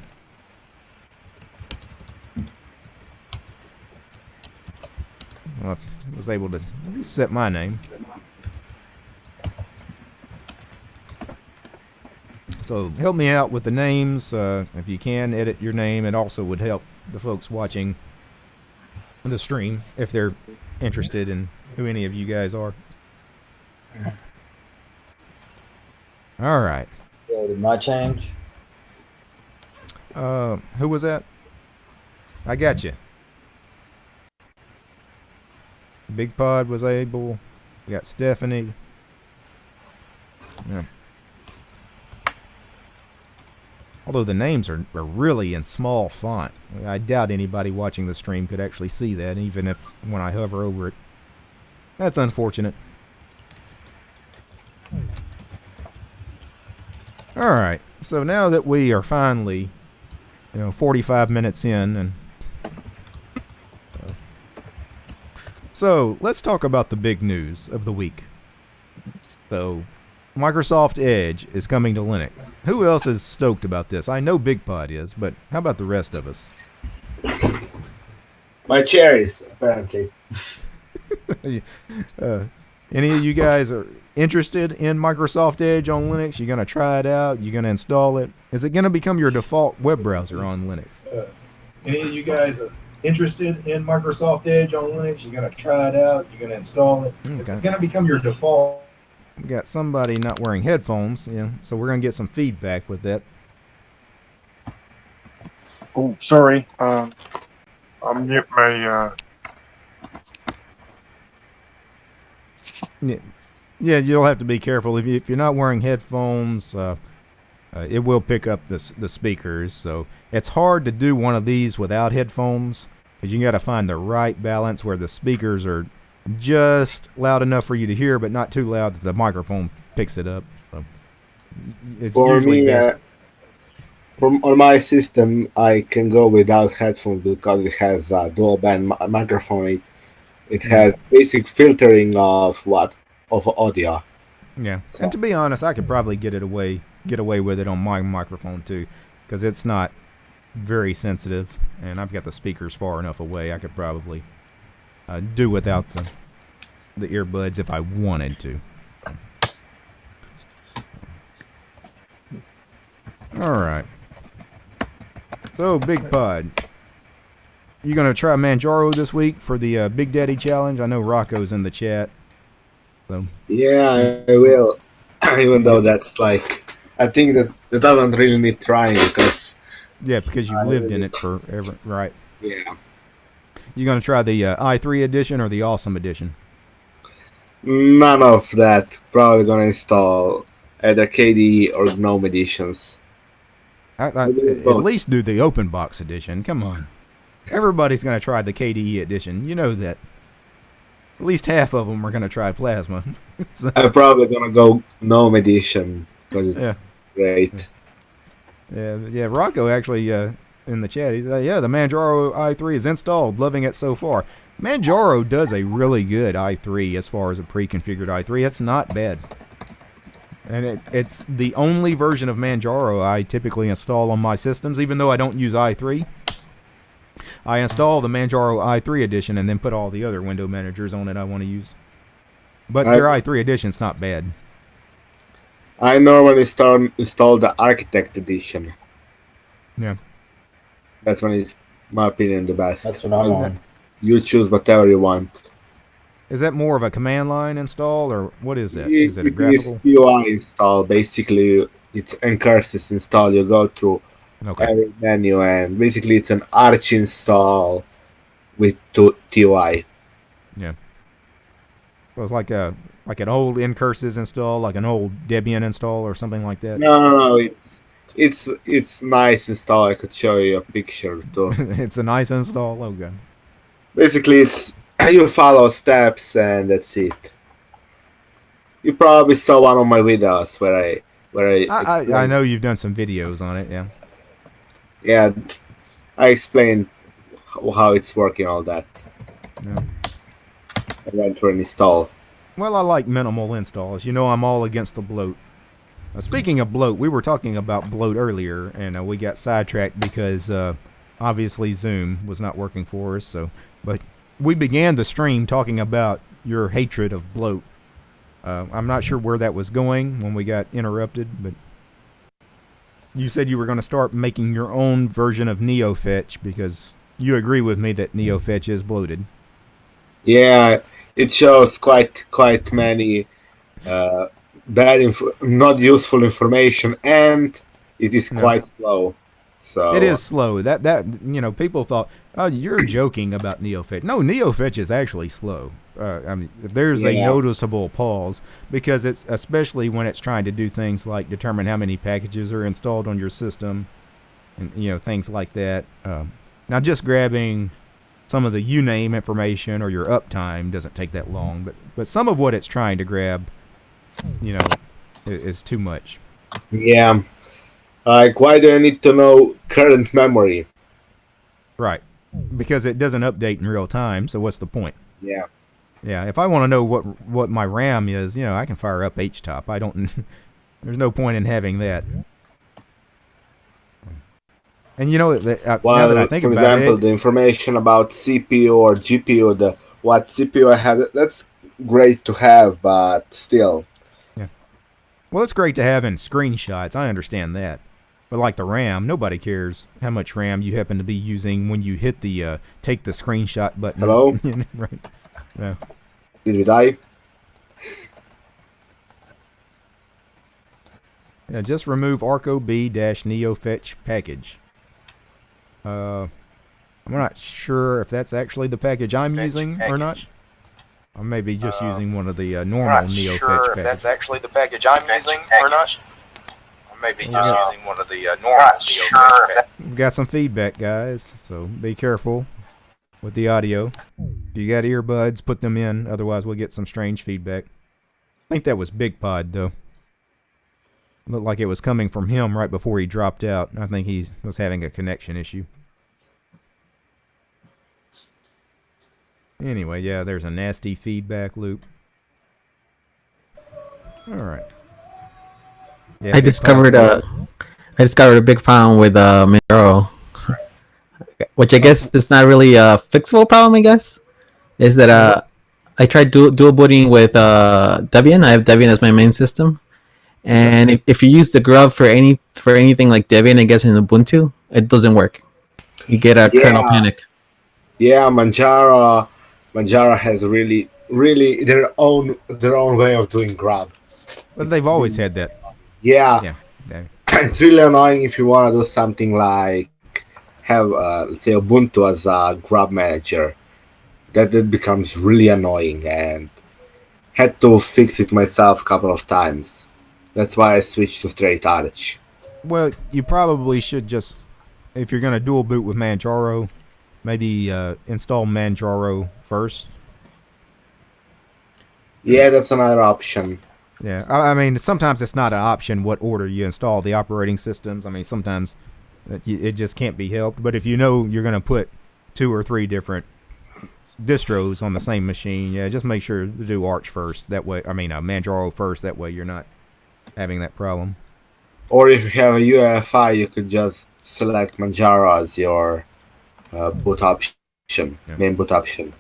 Well, I was able to set my name. So help me out with the names. If you can, edit your name. It also would help the folks watching the stream if they're interested in who any of you guys are. All right. So did my change? Who was that? I got you. Big Pod was able. We got Stephanie. Yeah. Although the names are really in small font. I doubt anybody watching the stream could actually see that, even if when I hover over it. That's unfortunate. Alright, so now that we are finally, 45 minutes in, and so let's talk about the big news of the week. So, Microsoft Edge is coming to Linux. Who else is stoked about this? I know Big Pod is, but how about the rest of us? My cherries, apparently. Any of you guys are interested in Microsoft Edge on Linux? You gonna try it out? You gonna install it? Is it gonna become your default web browser on Linux? Any of you guys are interested in Microsoft Edge on Linux? You gonna try it out? You gonna install it? Okay. Is it gonna become your default? We got somebody not wearing headphones, so we're gonna get some feedback with that. Oh, sorry. I'll mute my. Yeah, you'll have to be careful if you're not wearing headphones. It will pick up the speakers, so it's hard to do one of these without headphones because you got to find the right balance where the speakers are just loud enough for you to hear, but not too loud that the microphone picks it up. So it's for usually me, best. on my system, I can go without headphones because it has a dual band microphone. It has basic filtering of audio. Yeah, so. And to be honest, I could probably get away with it on my microphone too, because it's not very sensitive, and I've got the speakers far enough away. I could probably do without the earbuds if I wanted to. All right. So, Big Pod, you gonna try Manjaro this week for the Big Daddy Challenge? I know Rocco's in the chat. So. Yeah, I will. Even though that's like, I think that doesn't really need trying because. Yeah, because you lived in it forever, right? Yeah. You gonna try the i3 edition or the Awesome edition? None of that. Probably gonna install either KDE or GNOME editions. At least do the open box edition. Come on. Everybody's going to try the KDE edition. You know that. At least half of them are going to try Plasma. So. I'm probably going to go GNOME edition because it's great. Yeah. Rocco actually in the chat, he's like, yeah, the Manjaro i3 is installed. Loving it so far. Manjaro does a really good i3 as far as a pre-configured i3. It's not bad. And it's the only version of Manjaro I typically install on my systems, even though I don't use i3. I install the Manjaro i3 edition and then put all the other window managers on it I want to use. But their i3 edition's not bad. I normally install the Architect edition. Yeah. That one is, in my opinion, the best. That's what I'm on. You choose whatever you want. Is that more of a command line install, or what is that? Is it a graphical? It's UI install. Basically, it's Ncurses install. You go through every menu, and basically it's an Arch install with TUI. Yeah. So it's like an old Ncurses install, like an old Debian install, or something like that. No. It's nice install. I could show you a picture too. It's a nice install. Okay. Basically, it's. You follow steps and that's it. You probably saw one of my videos where I know you've done some videos on it, yeah. Yeah, I explained how it's working, all that. Yeah. I went through an install. Well, I like minimal installs. You know, I'm all against the bloat. Speaking of bloat, we were talking about bloat earlier, and we got sidetracked because obviously Zoom was not working for us. But we began the stream talking about your hatred of bloat. I'm not sure where that was going when we got interrupted, but you said you were going to start making your own version of NeoFetch because you agree with me that NeoFetch is bloated. Yeah, it shows quite many not useful information, and it is quite slow. So it is slow. That people thought, oh, you're joking about NeoFetch. No, NeoFetch is actually slow. I mean, there's a noticeable pause because it's especially when it's trying to do things like determine how many packages are installed on your system, and things like that. Now, just grabbing some of the uname information or your uptime doesn't take that long, but some of what it's trying to grab, is too much. Yeah. Like, why do I need to know current memory? Right. Because it doesn't update in real time, so what's the point? Yeah. Yeah, if I want to know what my RAM is, I can fire up HTOP. I don't... There's no point in having that. And now that I think for about example, the information about CPU or GPU, what CPU I have, that's great to have, but still. Yeah. Well, it's great to have in screenshots. I understand that. But like the RAM, nobody cares how much RAM you happen to be using when you hit the take the screenshot button. Hello? Right. Yeah. Did we die? Yeah, just remove arcob-neofetch package. I'm not sure if that's actually the package I'm using or not. I may be just using one of the normal NeoFetch packages. I'm not sure if that's actually the package I'm using or not. Maybe just using one of the normal NeoFetch. We've got some feedback, guys, so be careful with the audio. If you got earbuds, put them in. Otherwise, we'll get some strange feedback. I think that was Big Pod, though. Looked like it was coming from him right before he dropped out. I think he was having a connection issue. Anyway, yeah, there's a nasty feedback loop. All right. Yeah, I discovered a big problem with Manjaro, which I guess is not really a fixable problem. I guess is that I tried dual booting with Debian. I have Debian as my main system, and if you use the grub for anything like Debian, I guess in Ubuntu, it doesn't work. You get a kernel panic. Yeah, Manjaro has really their own way of doing grub. But they've always had that. Yeah. It's really annoying if you want to do something like have let's say Ubuntu as a grub manager. That becomes really annoying, and had to fix it myself a couple of times. That's why I switched to straight Arch. Well, you probably should just, if you're going to dual boot with Manjaro, maybe install Manjaro first. Yeah, that's another option. Yeah, I mean, sometimes it's not an option what order you install the operating systems. I mean, sometimes it just can't be helped. But if you know you're going to put 2 or 3 different distros on the same machine, yeah, just make sure to do Arch first. That way, I mean, Manjaro first. That way, you're not having that problem. Or if you have a UEFI, you could just select Manjaro as your boot option, main boot option.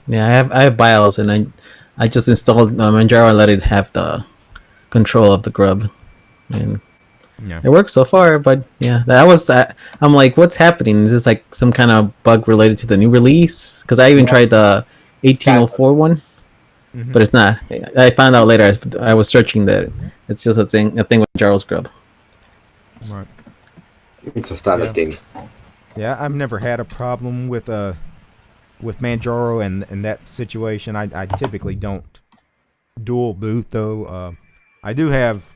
Yeah, I have BIOS, and I just installed Manjaro and let it have the control of the grub, and it works so far. But yeah, that was I'm like, what's happening? Is this like some kind of bug related to the new release? Because I even tried the 1804 one, but it's not. I found out later. I was searching that it's just a thing with Manjaro's grub. Right. It's a standard thing. Yeah, I've never had a problem with Manjaro and that situation. I typically don't dual boot though. I do have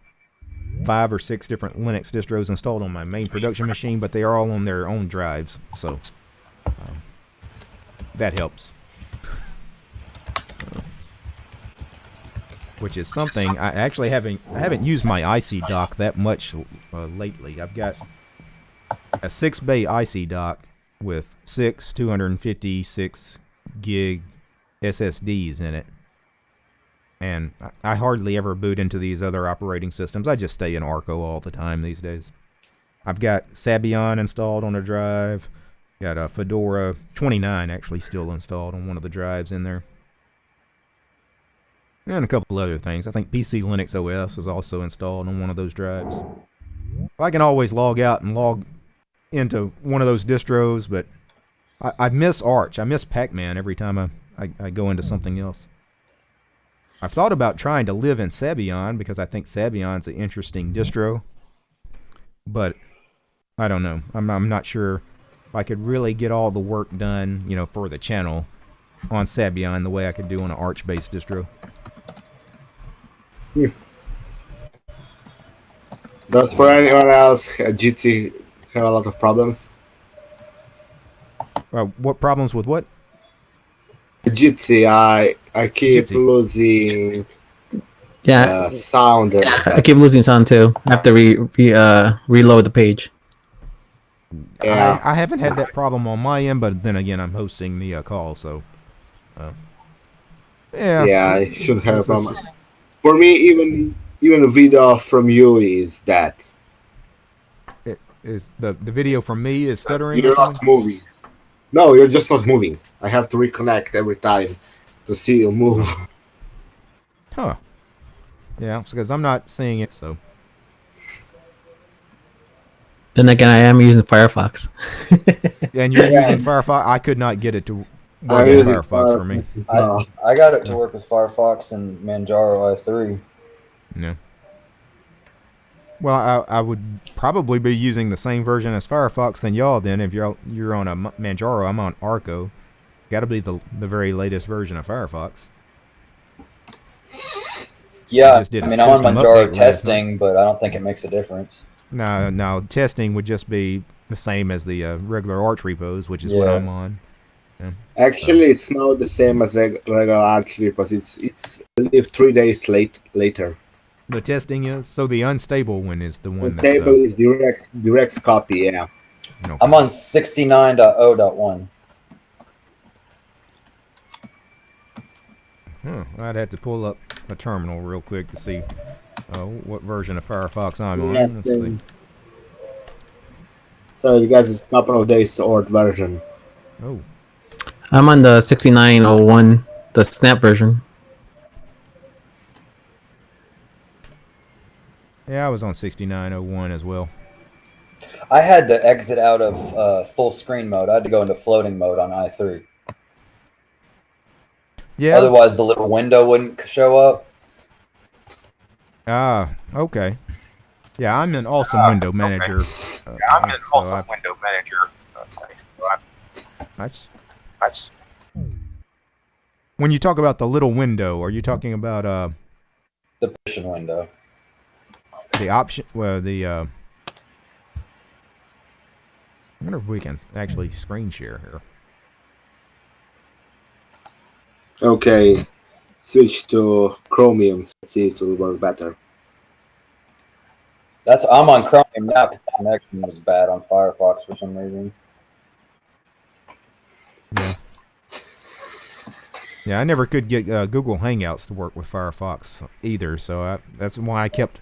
5 or 6 different Linux distros installed on my main production machine, but they are all on their own drives, so that helps. Which is something I actually haven't used my IC dock that much lately. I've got a 6-bay IC dock with 6 256 gig SSDs in it, and I hardly ever boot into these other operating systems. I just stay in Arco all the time these days. I've got Sabian installed on a drive, got a Fedora 29 actually still installed on one of the drives in there, and a couple other things. I think PC Linux OS is also installed on one of those drives. I can always log out and log into one of those distros, but I miss Arch. I miss Pac-Man every time I go into something else. I've thought about trying to live in Sabian because I think Sabian's an interesting distro, but I don't know. I'm not sure if I could really get all the work done, for the channel on Sabian the way I could do on an Arch-based distro. Does for anyone else GT have a lot of problems? What problems with what? Jitsi, I keep losing sound. I keep losing sound too. I have to reload the page. Yeah. I haven't had that problem on my end, but then again, I'm hosting the call, so yeah, I should have problem. For me, even a video from you is that. Is the video from me is stuttering? You're not moving. No, you're just not moving. I have to reconnect every time to see you move. Huh. Yeah, because I'm not seeing it, so. Then again, I am using Firefox. And you're using Firefox? I could not get it to work in Firefox for me. I got it to work with Firefox and Manjaro i3. Yeah. Well, I would probably be using the same version as Firefox than y'all then. If you're on a Manjaro, I'm on Arco. Got to be the very latest version of Firefox. Yeah, I'm on Manjaro testing, but I don't think it makes a difference. No, testing would just be the same as the regular Arch repos, which is what I'm on. Yeah. Actually, it's not the same as regular Arch repos. It's I believe 3 days later. The testing is? So the unstable one is the one unstable is direct copy, yeah. Okay. I'm on 69.0.1. I'd have to pull up a terminal real quick to see what version of Firefox I'm on. Let's see. So you guys, it's a couple of days old version. Oh. I'm on the 69.01, the Snap version. Yeah, I was on 69.01 as well. I had to exit out of full screen mode. I had to go into floating mode on i3. Yeah. Otherwise, the little window wouldn't show up. Ah, okay. Yeah, I'm an awesome window manager. Okay. I'm an awesome window manager. When you talk about the little window, are you talking about the position window? The option, well, I wonder if we can actually screen share here. Okay, switch to Chromium. See, it will work better. I'm on Chromium now because the connection was bad on Firefox for some reason. Yeah. Yeah, I never could get Google Hangouts to work with Firefox either, so that's why I kept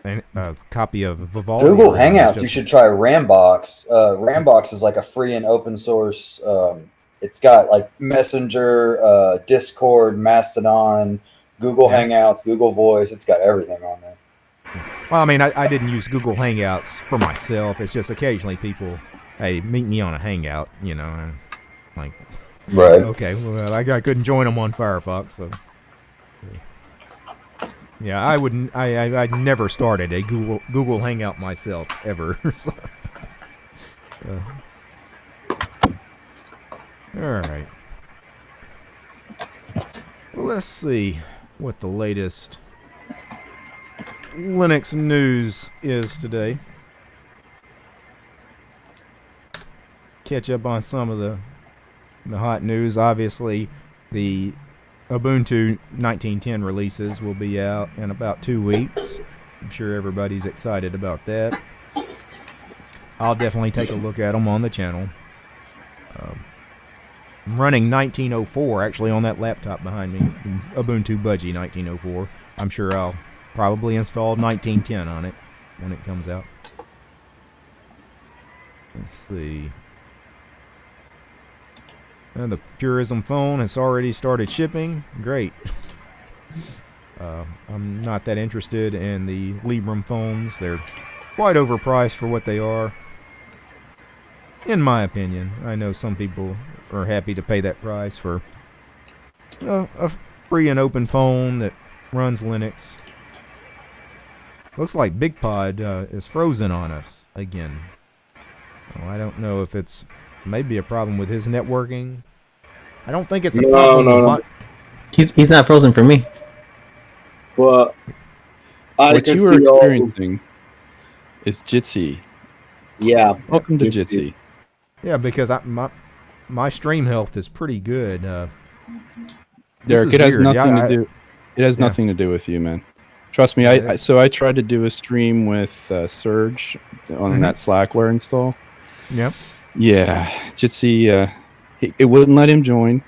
a copy of Vivaldi. Google Hangouts, you should try Rambox. Rambox is like a free and open source. It's got like Messenger, Discord, Mastodon, Google Hangouts, Google Voice. It's got everything on there. Well, I mean, I didn't use Google Hangouts for myself. It's just occasionally people, hey, meet me on a Hangout, you know, and like, right. Okay, well, I couldn't join them on Firefox, so. Yeah, I never started a Google Hangout myself ever. So, all right. Well, let's see what the latest Linux news is today. Catch up on some of the hot news. Obviously, the Ubuntu 19.10 releases will be out in about 2 weeks. I'm sure everybody's excited about that. I'll definitely take a look at them on the channel. I'm running 19.04 actually on that laptop behind me, Ubuntu Budgie 19.04. I'm sure I'll probably install 19.10 on it when it comes out. Let's see. And the Purism phone has already started shipping. Great. I'm not that interested in the Librem phones. They're quite overpriced for what they are, in my opinion. I know some people are happy to pay that price for a free and open phone that runs Linux. Looks like BigPod is frozen on us again. Oh, I don't know if it's maybe a problem with his networking. I don't think it's a problem. No. He's not frozen for me. Well, what you were experiencing is Jitsi. Yeah. Welcome to Jitsi. Yeah, because my stream health is pretty good. Derek, it has nothing to do. It has nothing to do with you, man. Trust me. I tried to do a stream with Surge on that Slackware install. Yep. Yeah, Jitsi. It wouldn't let him join,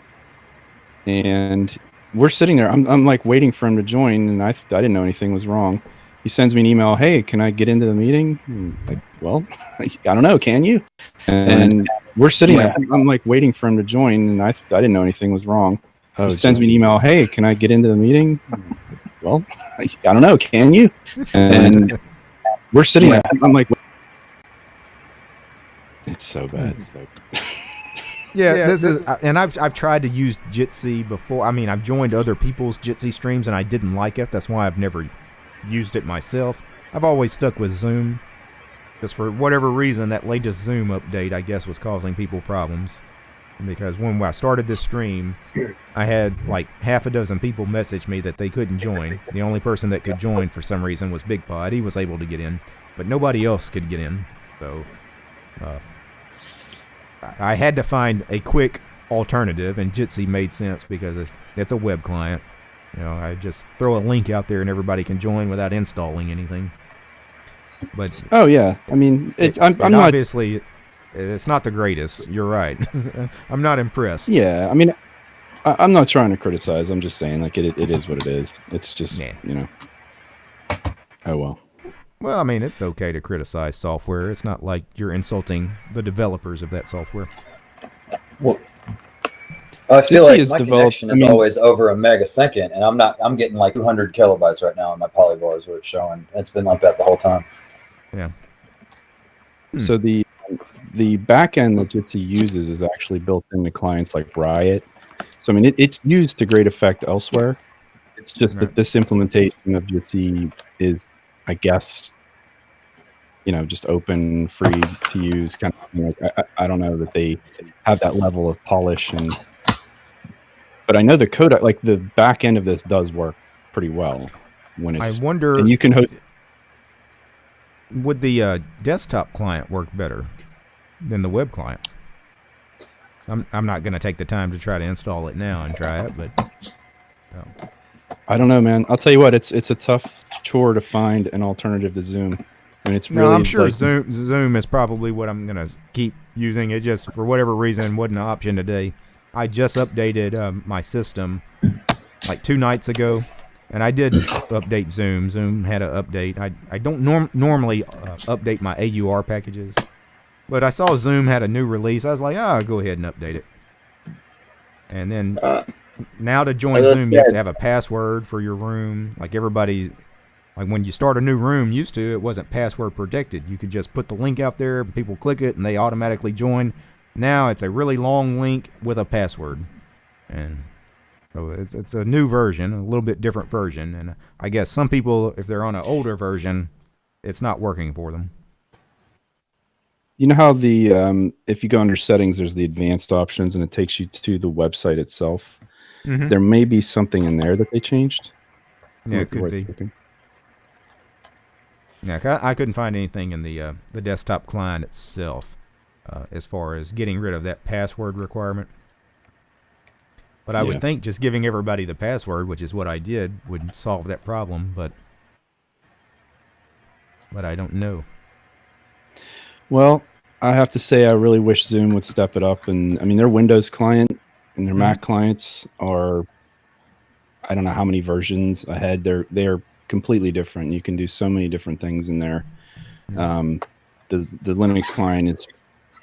and we're sitting there. I'm like waiting for him to join, and I didn't know anything was wrong. He sends me an email. Hey, can I get into the meeting? Like, well, I don't know. Can you? And we're sitting there. I'm like waiting for him to join, and I didn't know anything was wrong. He sends me an email. Hey, can I get into the meeting? Well, I don't know. Can you? And we're sitting there. I'm like, it's so bad. It's so bad. Yeah, this is, and I've tried to use Jitsi before. I mean, I've joined other people's Jitsi streams, and I didn't like it. That's why I've never used it myself. I've always stuck with Zoom, just for whatever reason. That latest Zoom update, I guess, was causing people problems. Because when I started this stream, I had like half a dozen people message me that they couldn't join. The only person that could join for some reason was BigPod. He was able to get in, but nobody else could get in. So I had to find a quick alternative, and Jitsi made sense because it's a web client. You know, I just throw a link out there and everybody can join without installing anything. But oh yeah, I mean, I'm not obviously. It's not the greatest. You're right. I'm not impressed. Yeah, I mean, I'm not trying to criticize. I'm just saying, like, it is what it is. It's just, you know. Oh, well. Well, I mean, it's okay to criticize software. It's not like you're insulting the developers of that software. Well, I feel like my connection is always over a megasecond, and I'm getting like 200 kilobytes right now on my Polybar is what it's showing. It's been like that the whole time. Yeah. So the backend that Jitsi uses is actually built into clients like Riot. So I mean, it's used to great effect elsewhere. It's just that this implementation of Jitsi is, I guess, just open, free to use kind of thing. I don't know that they have that level of polish, but I know the code, like the back end of this, does work pretty well when it's. I wonder. And you can host. Would the desktop client work better than the web client? I'm not going to take the time to try to install it now and try it, but. I don't know, man. I'll tell you what, it's a tough chore to find an alternative to Zoom. I mean, it's really. No, I'm sure Zoom is probably what I'm going to keep using. It just, for whatever reason, wasn't an option today. I just updated my system like 2 nights ago, and I did update Zoom. Zoom had an update. I don't normally update my AUR packages, but I saw Zoom had a new release. I was like, I'll go ahead and update it. And then now to join Zoom, you have to have a password for your room. Like everybody, like when you start a new room, used to, it wasn't password protected. You could just put the link out there, people click it, and they automatically join. Now it's a really long link with a password. And so it's a new version, a little bit different version. And I guess some people, if they're on an older version, it's not working for them. You know how if you go under settings, there's the advanced options, and it takes you to the website itself. Mm-hmm. There may be something in there that they changed. Yeah, it could be. Yeah, I couldn't find anything in the desktop client itself as far as getting rid of that password requirement. But I would think just giving everybody the password, which is what I did, would solve that problem. But I don't know. Well, I have to say I really wish Zoom would step it up. And I mean, their Windows client and their Mac clients are, I don't know how many versions ahead. They're completely different. You can do so many different things in there. The Linux client is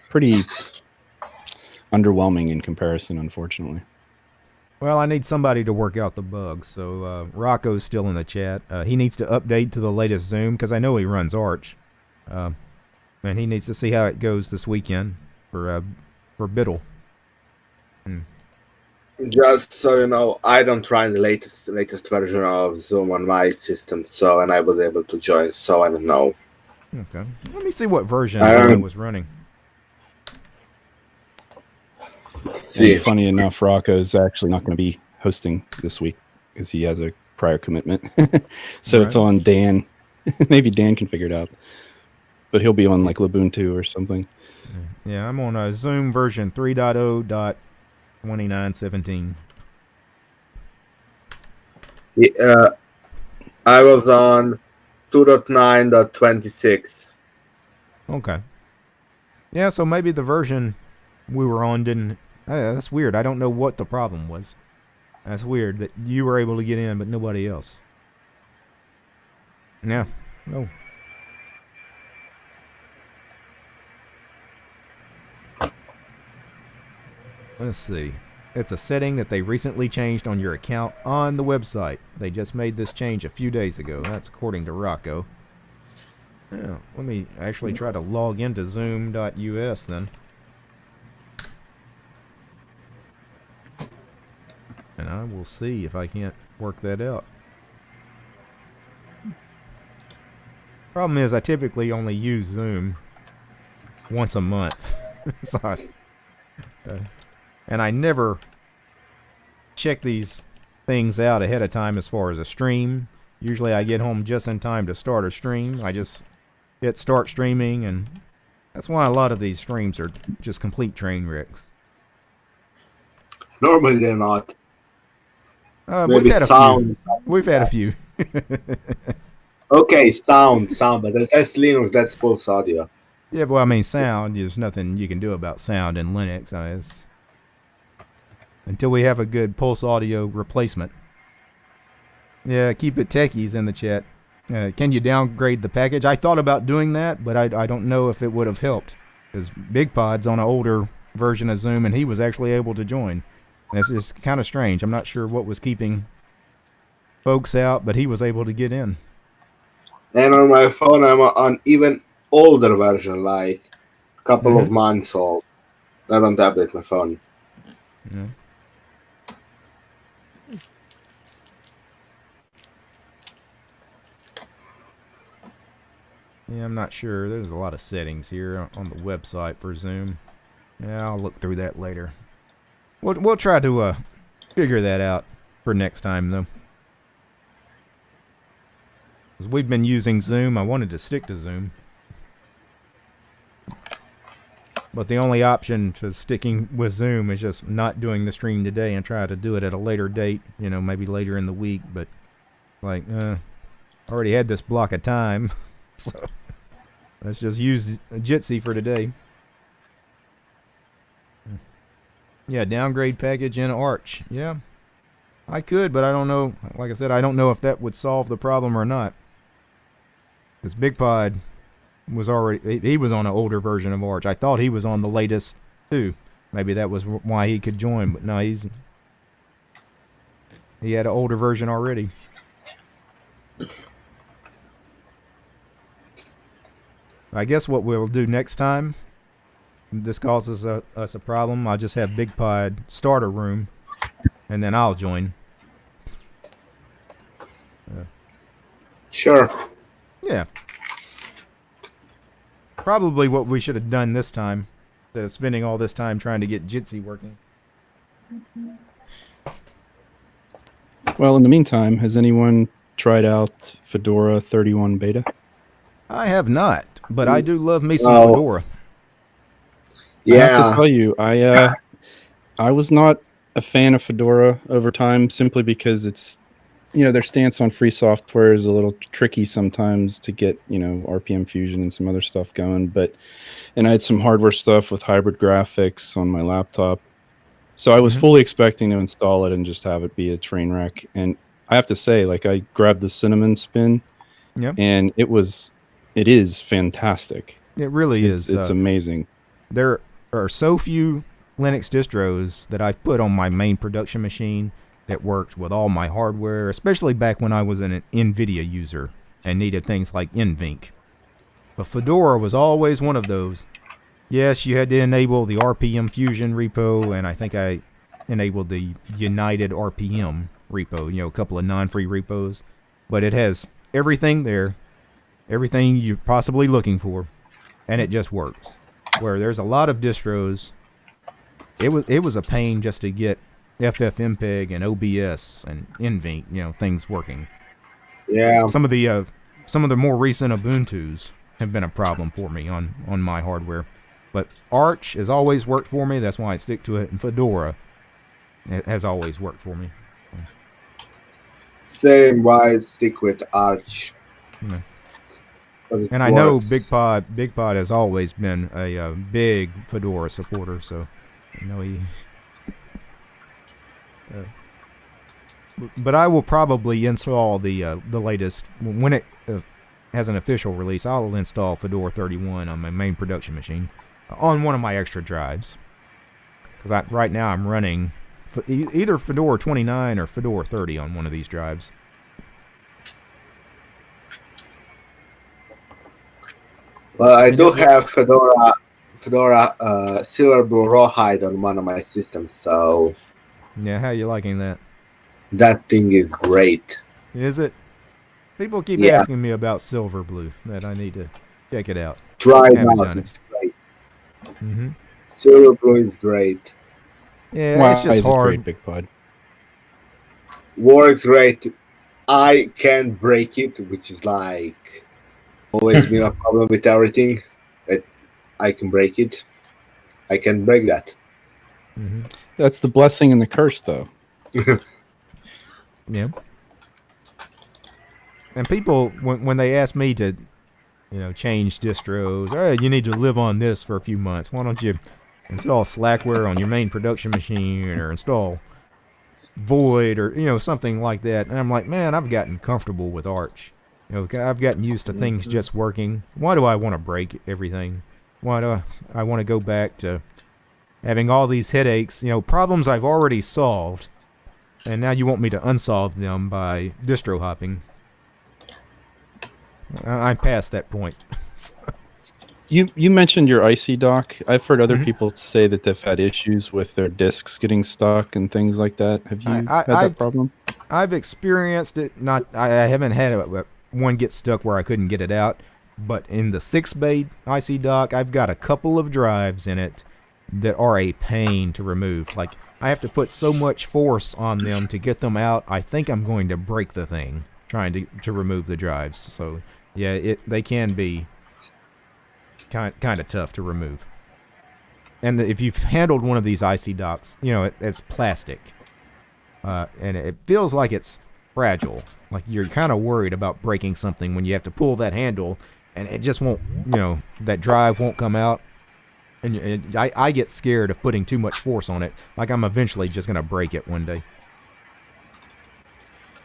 pretty underwhelming in comparison, unfortunately. Well, I need somebody to work out the bugs. So Rocco's still in the chat. He needs to update to the latest Zoom because I know he runs Arch. And he needs to see how it goes this weekend for Biddle. Just so you know, I don't run the latest version of Zoom on my system, and I was able to join, so I don't know. Okay. Let me see what version I was running. And funny enough, Rocco's actually not going to be hosting this week because he has a prior commitment. So It's on Dan. Maybe Dan can figure it out. But he'll be on like Ubuntu or something. Yeah, I'm on Zoom version 3.0.2917. I was on 2.9.26. Okay. Yeah, so maybe the version we were on didn't... that's weird. I don't know what the problem was. That's weird that you were able to get in, but nobody else. Yeah. Oh. Let's see. It's a setting that they recently changed on your account on the website. They just made this change a few days ago. That's according to Rocco. Yeah, let me actually try to log into zoom.us then. And I will see if I can't work that out. Problem is, I typically only use Zoom once a month. And I never check these things out ahead of time as far as a stream. Usually I get home just in time to start a stream. I just hit start streaming, and that's why a lot of these streams are just complete train wrecks. Normally they're not. We've had a few. We've had a few. Okay, sound, but that's Linux, that's Pulse Audio. Yeah, well, I mean, sound, there's nothing you can do about sound in Linux. Until we have a good Pulse Audio replacement. Yeah, keep it techies in the chat. Can you downgrade the package? I thought about doing that, but I don't know if it would have helped. Because Big Pod's on an older version of Zoom, and he was actually able to join. And it's just kind of strange. I'm not sure what was keeping folks out, but he was able to get in. And on my phone, I'm on even older version, like a couple of months old. I don't update my phone. Yeah. Yeah, I'm not sure. There's a lot of settings here on the website for Zoom. Yeah, I'll look through that later. We'll try to figure that out for next time, though. 'Cause we've been using Zoom. I wanted to stick to Zoom. But the only option to sticking with Zoom is just not doing the stream today and try to do it at a later date, you know, maybe later in the week. But, like, already had this block of time. So, let's just use Jitsi for today. Yeah, downgrade package in Arch. Yeah, I could, but I don't know. Like I said, I don't know if that would solve the problem or not. Because BigPod was already, he was on an older version of Arch. I thought he was on the latest too. Maybe that was why he could join, but no, he had an older version already. I guess what we'll do next time, if this causes us a problem, I'll just have BigPod start a room, and then I'll join. Sure. Yeah. Probably what we should have done this time, instead of spending all this time trying to get Jitsi working. Well, in the meantime, has anyone tried out Fedora 31 beta? I have not, but I do love me some Fedora. I have to tell you, I was not a fan of Fedora over time simply because it's, you know, their stance on free software is a little tricky sometimes to get, you know, RPM Fusion and some other stuff going. And I had some hardware stuff with hybrid graphics on my laptop. So I was fully expecting to install it and just have it be a train wreck. And I have to say, like, I grabbed the Cinnamon Spin, and it is fantastic. It really is. It's amazing. There are so few Linux distros that I've put on my main production machine that worked with all my hardware, especially back when I was an NVIDIA user and needed things like NVENC. But Fedora was always one of those. Yes, you had to enable the RPM Fusion repo, and I think I enabled the United RPM repo, you know, a couple of non-free repos. But it has everything there, everything you're possibly looking for, and it just works. Where there's a lot of distros, it was a pain just to get FFmpeg and OBS and NVENC, you know, things working. Yeah. Some of the more recent Ubuntus have been a problem for me on my hardware. But Arch has always worked for me. That's why I stick to it. And Fedora has always worked for me. Same, why I stick with Arch. Yeah. And I know BigPod has always been a big Fedora supporter, so I know he. But I will probably install the latest when it has an official release. I'll install Fedora 31 on my main production machine on one of my extra drives, because right now I'm running either Fedora 29 or Fedora 30 on one of these drives. Well, I do have Fedora Silverblue Rawhide on one of my systems, so yeah. How you liking that? That thing is great. Is it? People keep asking me about Silverblue, that I need to check it out. Try it out. It's great. Silverblue is great. Yeah, it's just hard. Great, BigPod. Works great. I can break it, which is like always been a problem with everything. I can break it. I can break that. That's the blessing and the curse, though. Yeah. And people, when they ask me to, you know, change distros, hey, you need to live on this for a few months. Why don't you install Slackware on your main production machine, or install Void, or, you know, something like that? And I'm like, man, I've gotten comfortable with Arch. You know, I've gotten used to things just working. Why do I want to break everything? Why do I want to go back to having all these headaches, you know, problems I've already solved, and now you want me to unsolve them by distro hopping? I'm past that point. You mentioned your IC dock. I've heard other people say that they've had issues with their discs getting stuck and things like that. Have you had that problem? I've experienced it. I haven't had one get stuck where I couldn't get it out. But in the 6-bay IC dock, I've got a couple of drives in it that are a pain to remove. Like, I have to put so much force on them to get them out. I think I'm going to break the thing trying to remove the drives. So, yeah, they can be kind of tough to remove. And if you've handled one of these IC docks, you know, it's plastic. And it feels like it's fragile. Like you're kind of worried about breaking something when you have to pull that handle and it just won't, you know, that drive won't come out. And I get scared of putting too much force on it. Like I'm eventually just going to break it one day.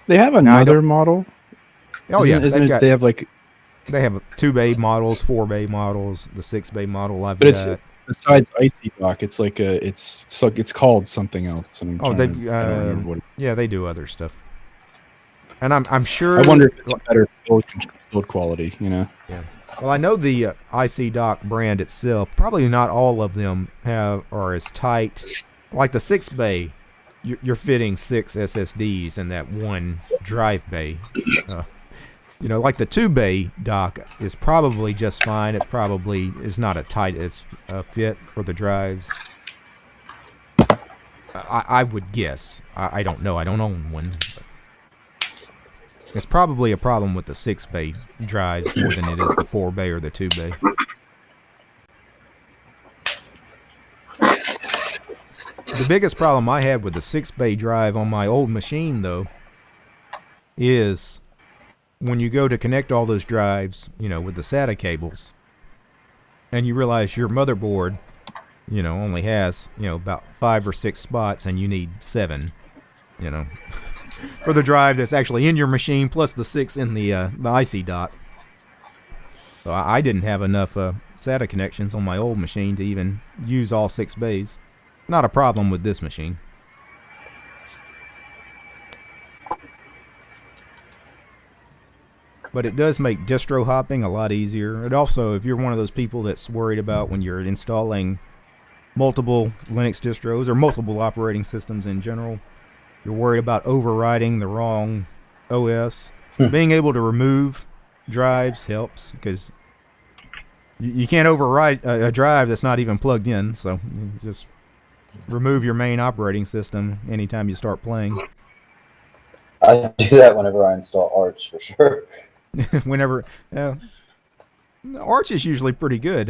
They have another model. Oh, yeah. They have like... They have 2-bay models, 4-bay models, the 6-bay model I've got. It's besides IC dock, it's like it's called something else. Yeah, they do other stuff. And I'm sure. I wonder if it's a better build quality, you know. Yeah. Well, I know the IC dock brand itself. Probably not all of them are as tight. Like the 6-bay, you're fitting 6 SSDs in that one drive bay. You know, like the 2-bay dock is probably just fine. It probably is not a tight fit for the drives. I would guess. I don't know. I don't own one. It's probably a problem with the 6-bay drives more than it is the 4-bay or the 2-bay. The biggest problem I had with the 6-bay drive on my old machine, though, is when you go to connect all those drives, you know, with the SATA cables, and you realize your motherboard, you know, only has, you know, about 5 or 6 spots, and you need 7, you know, for the drive that's actually in your machine, plus the 6 in the IC dock. So I didn't have enough SATA connections on my old machine to even use all 6 bays. Not a problem with this machine. But it does make distro hopping a lot easier. It also, if you're one of those people that's worried about when you're installing multiple Linux distros or multiple operating systems in general, you're worried about overriding the wrong OS, being able to remove drives helps, because you can't override a drive that's not even plugged in, so you just remove your main operating system anytime you start playing. I do that whenever I install Arch, for sure. Whenever Arch is usually pretty good.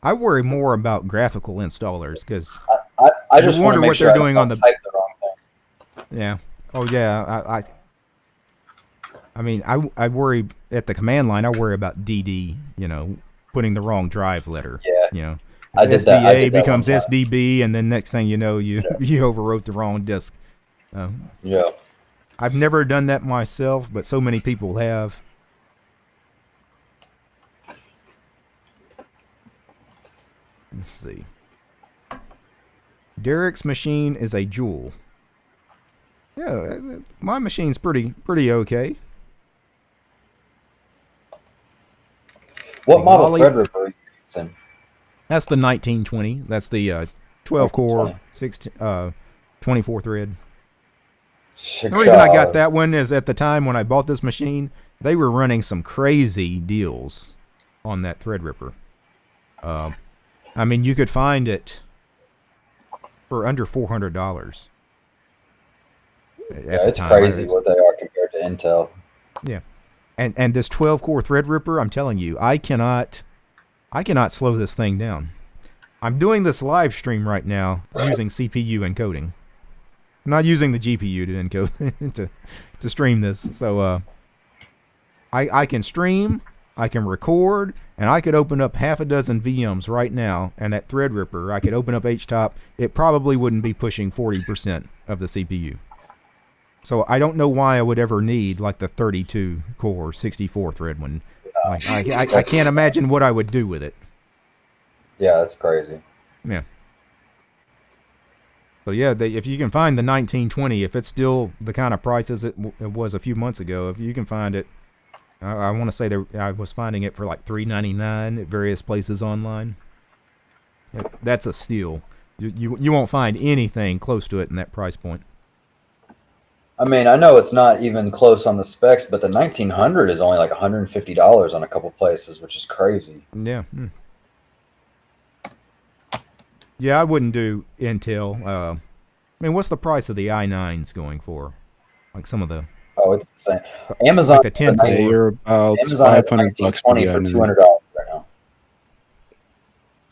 I worry more about graphical installers because I just wonder what they're doing on the type the wrong thing. Yeah. Oh yeah. I mean I worry at the command line. I worry about DD. You know, putting the wrong drive letter. Yeah. You know, SDA becomes SDB, and then next thing you know, you overwrote the wrong disk. Yeah. I've never done that myself, but so many people have. Let's see. Derek's machine is a Joule. Yeah, my machine's pretty okay. What model Threadripper are you using? That's the 1920. That's the 12-core, 24 thread. The reason I got that one is at the time when I bought this machine, they were running some crazy deals on that Threadripper. I mean, you could find it for under $400. Yeah, it's crazy what they are compared to Intel. Yeah, and this 12-core Threadripper, I'm telling you, I cannot slow this thing down. I'm doing this live stream right now using CPU encoding. I'm not using the GPU to encode to stream this. So I can stream, I can record, and I could open up half a dozen VMs right now, and that Threadripper, I could open up HTOP. It probably wouldn't be pushing 40% of the CPU. So I don't know why I would ever need like the 32-core, 64-thread one. Like, I can't imagine what I would do with it. Yeah, that's crazy. Yeah. So yeah, if you can find the 1920, if it's still the kind of prices it was a few months ago, if you can find it, I want to say I was finding it for like $3.99 at various places online. That's a steal. You won't find anything close to it in that price point. I mean, I know it's not even close on the specs, but the 1900 is only like $150 on a couple places, which is crazy. Yeah. Yeah, I wouldn't do Intel. I mean, what's the price of the i9s going for? Like some of the... Oh, it's insane. Amazon, like the 10 core. They're about Amazon has $500 for $200 right now.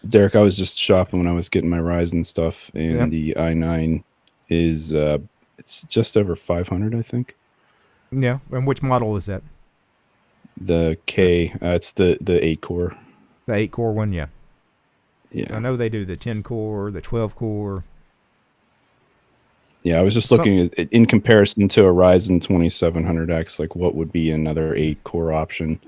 Derek, I was just shopping when I was getting my Ryzen stuff, and the i9 is it's just over 500, I think. Yeah, and which model is that? The K, it's the 8-core. The 8-core one, yeah. Yeah. I know they do the 10-core, the 12-core. Yeah, I was just looking at, in comparison to a Ryzen 2700X, like what would be another 8-core option.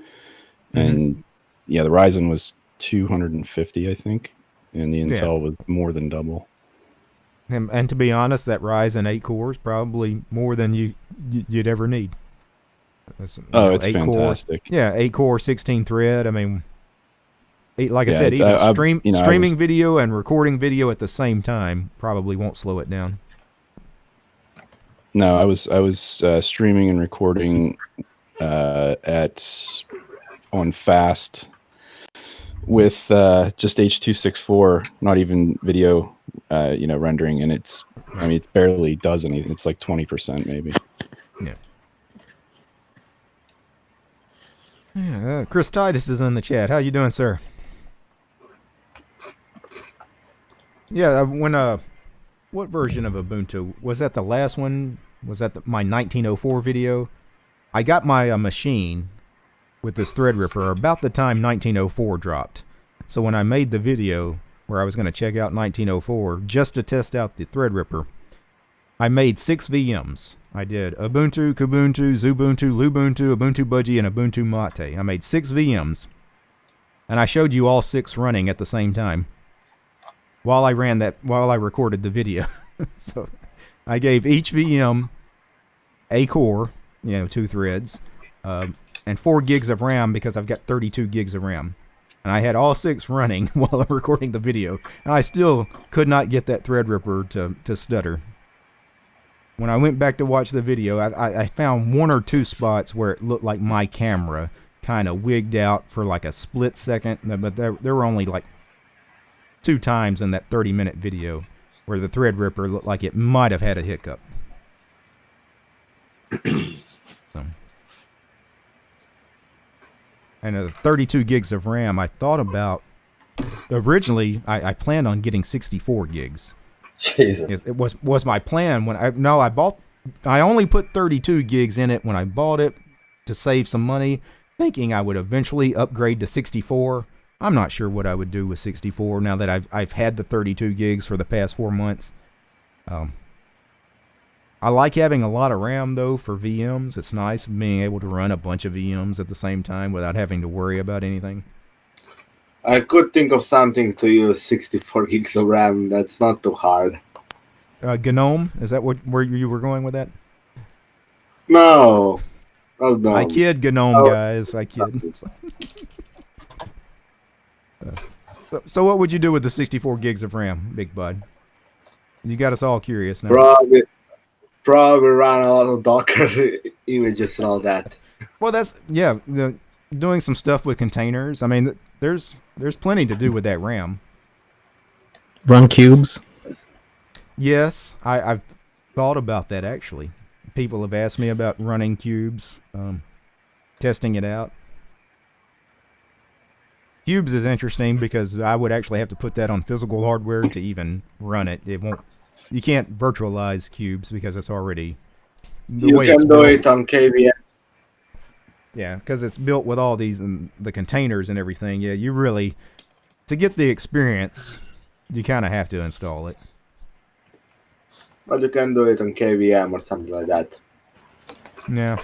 And yeah, the Ryzen was 250, I think, and the Intel was more than double. And to be honest, that Ryzen 8 core is probably more than you'd ever need. It's fantastic. Yeah, 8 core, 16 thread. I mean, like I said, even streaming video and recording video at the same time probably won't slow it down. No, I was streaming and recording on fast with just H.264, not even video, rendering, and it barely does anything. It's like 20% maybe. Yeah. Yeah. Chris Titus is in the chat. How you doing, sir? Yeah. What version of Ubuntu was that? The last one was that my 1904 video. I got my machine with this Threadripper about the time 1904 dropped. So when I made the video where I was going to check out 1904 just to test out the Threadripper, I made 6 VMs. I did Ubuntu, Kubuntu, Xubuntu, Lubuntu, Ubuntu Budgie, and Ubuntu Mate. I made 6 VMs, and I showed you all 6 running at the same time while I recorded the video. So I gave each VM a core, 2 threads, and 4 gigs of RAM because I've got 32 gigs of RAM. And I had all 6 running while I'm recording the video. And I still could not get that Threadripper to stutter. When I went back to watch the video, I found 1 or 2 spots where it looked like my camera kind of wigged out for like a split second. But there were only like 2 times in that 30-minute video where the Threadripper looked like it might have had a hiccup. And the 32 gigs of RAM, I thought about... Originally, I planned on getting 64 gigs. Jesus. It was my plan when I only put 32 gigs in it when I bought it to save some money, thinking I would eventually upgrade to 64. I'm not sure what I would do with 64 now that I've had the 32 gigs for the past 4 months. I like having a lot of RAM though for VMs. It's nice being able to run a bunch of VMs at the same time without having to worry about anything. I could think of something to use 64 gigs of RAM. That's not too hard. GNOME? Is that where you were going with that? No. Oh, no. I kid, GNOME, guys. I kid. So what would you do with the 64 gigs of RAM, Big Bud? You got us all curious now. Probably run a lot of Docker images and all that. Well, doing some stuff with containers. I mean, there's plenty to do with that RAM. Run cubes? Yes, I've thought about that actually. People have asked me about running cubes, testing it out. Cubes is interesting because I would actually have to put that on physical hardware to even run it. You can't virtualize cubes because it's already the way it's built. You can do it on KVM. Yeah, because it's built with all these and the containers and everything. Yeah, you really, to get the experience, you kind of have to install it. Well, you can do it on KVM or something like that. Yeah.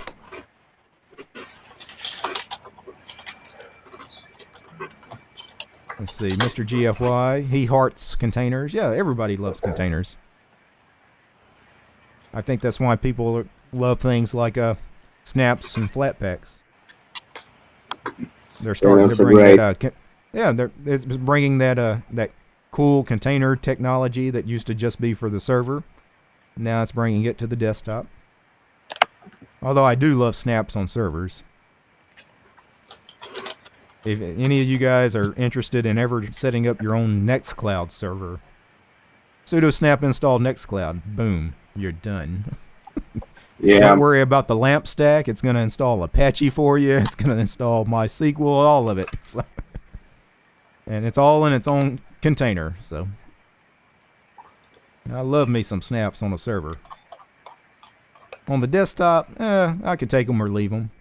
Let's see, Mr. GFY, he hearts containers. Yeah, everybody loves containers. I think that's why people love things like snaps and flat packs. They're starting to bring that. It's bringing that cool container technology that used to just be for the server. Now it's bringing it to the desktop. Although I do love snaps on servers. If any of you guys are interested in ever setting up your own Nextcloud server, sudo snap install Nextcloud. Boom, you're done. Yeah. Don't worry about the LAMP stack. It's going to install Apache for you. It's going to install MySQL, all of it. So, and it's all in its own container. So I love me some snaps on a server. On the desktop, I could take them or leave them.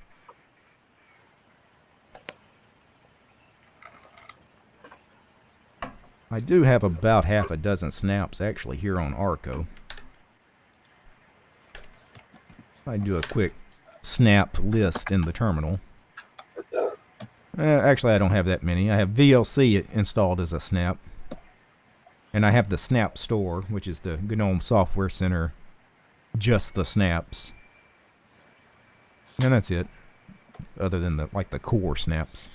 I do have about half a dozen snaps actually here on Arco. I do a quick snap list in the terminal. Actually, I don't have that many. I have VLC installed as a snap. And I have the snap store, which is the GNOME Software Center, just the snaps. And that's it. Other than the core snaps.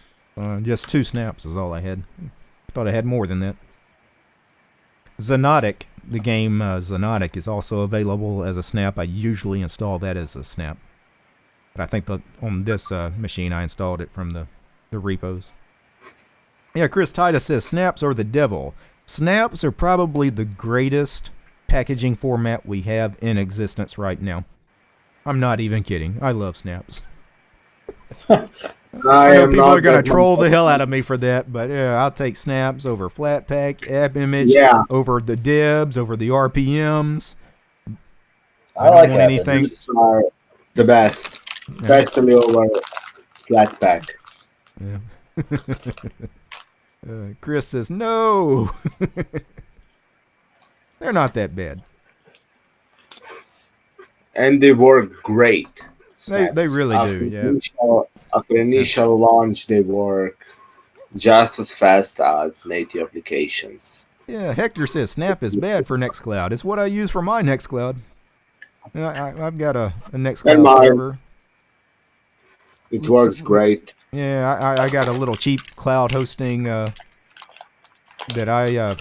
Just 2 snaps is all I had. I thought I had more than that. Xonotic, the game Xonotic is also available as a snap. I usually install that as a snap. But I think on this machine I installed it from the repos. Yeah, Chris Titus says snaps are the devil. Snaps are probably the greatest packaging format we have in existence right now. I'm not even kidding. I love snaps. I know people are going to troll the hell out of me for that, but yeah, I'll take snaps over Flatpak, app image, over the debs, over the RPMs. I like anything. Are the best, especially over Flatpak. Yeah. Chris says no. They're not that bad, and they work great. They really do. Yeah. After initial launch, they work just as fast as native applications. Yeah, Hector says Snap is bad for Nextcloud. It's what I use for my Nextcloud. I've got a Nextcloud server. It works great. Yeah, I got a little cheap cloud hosting that I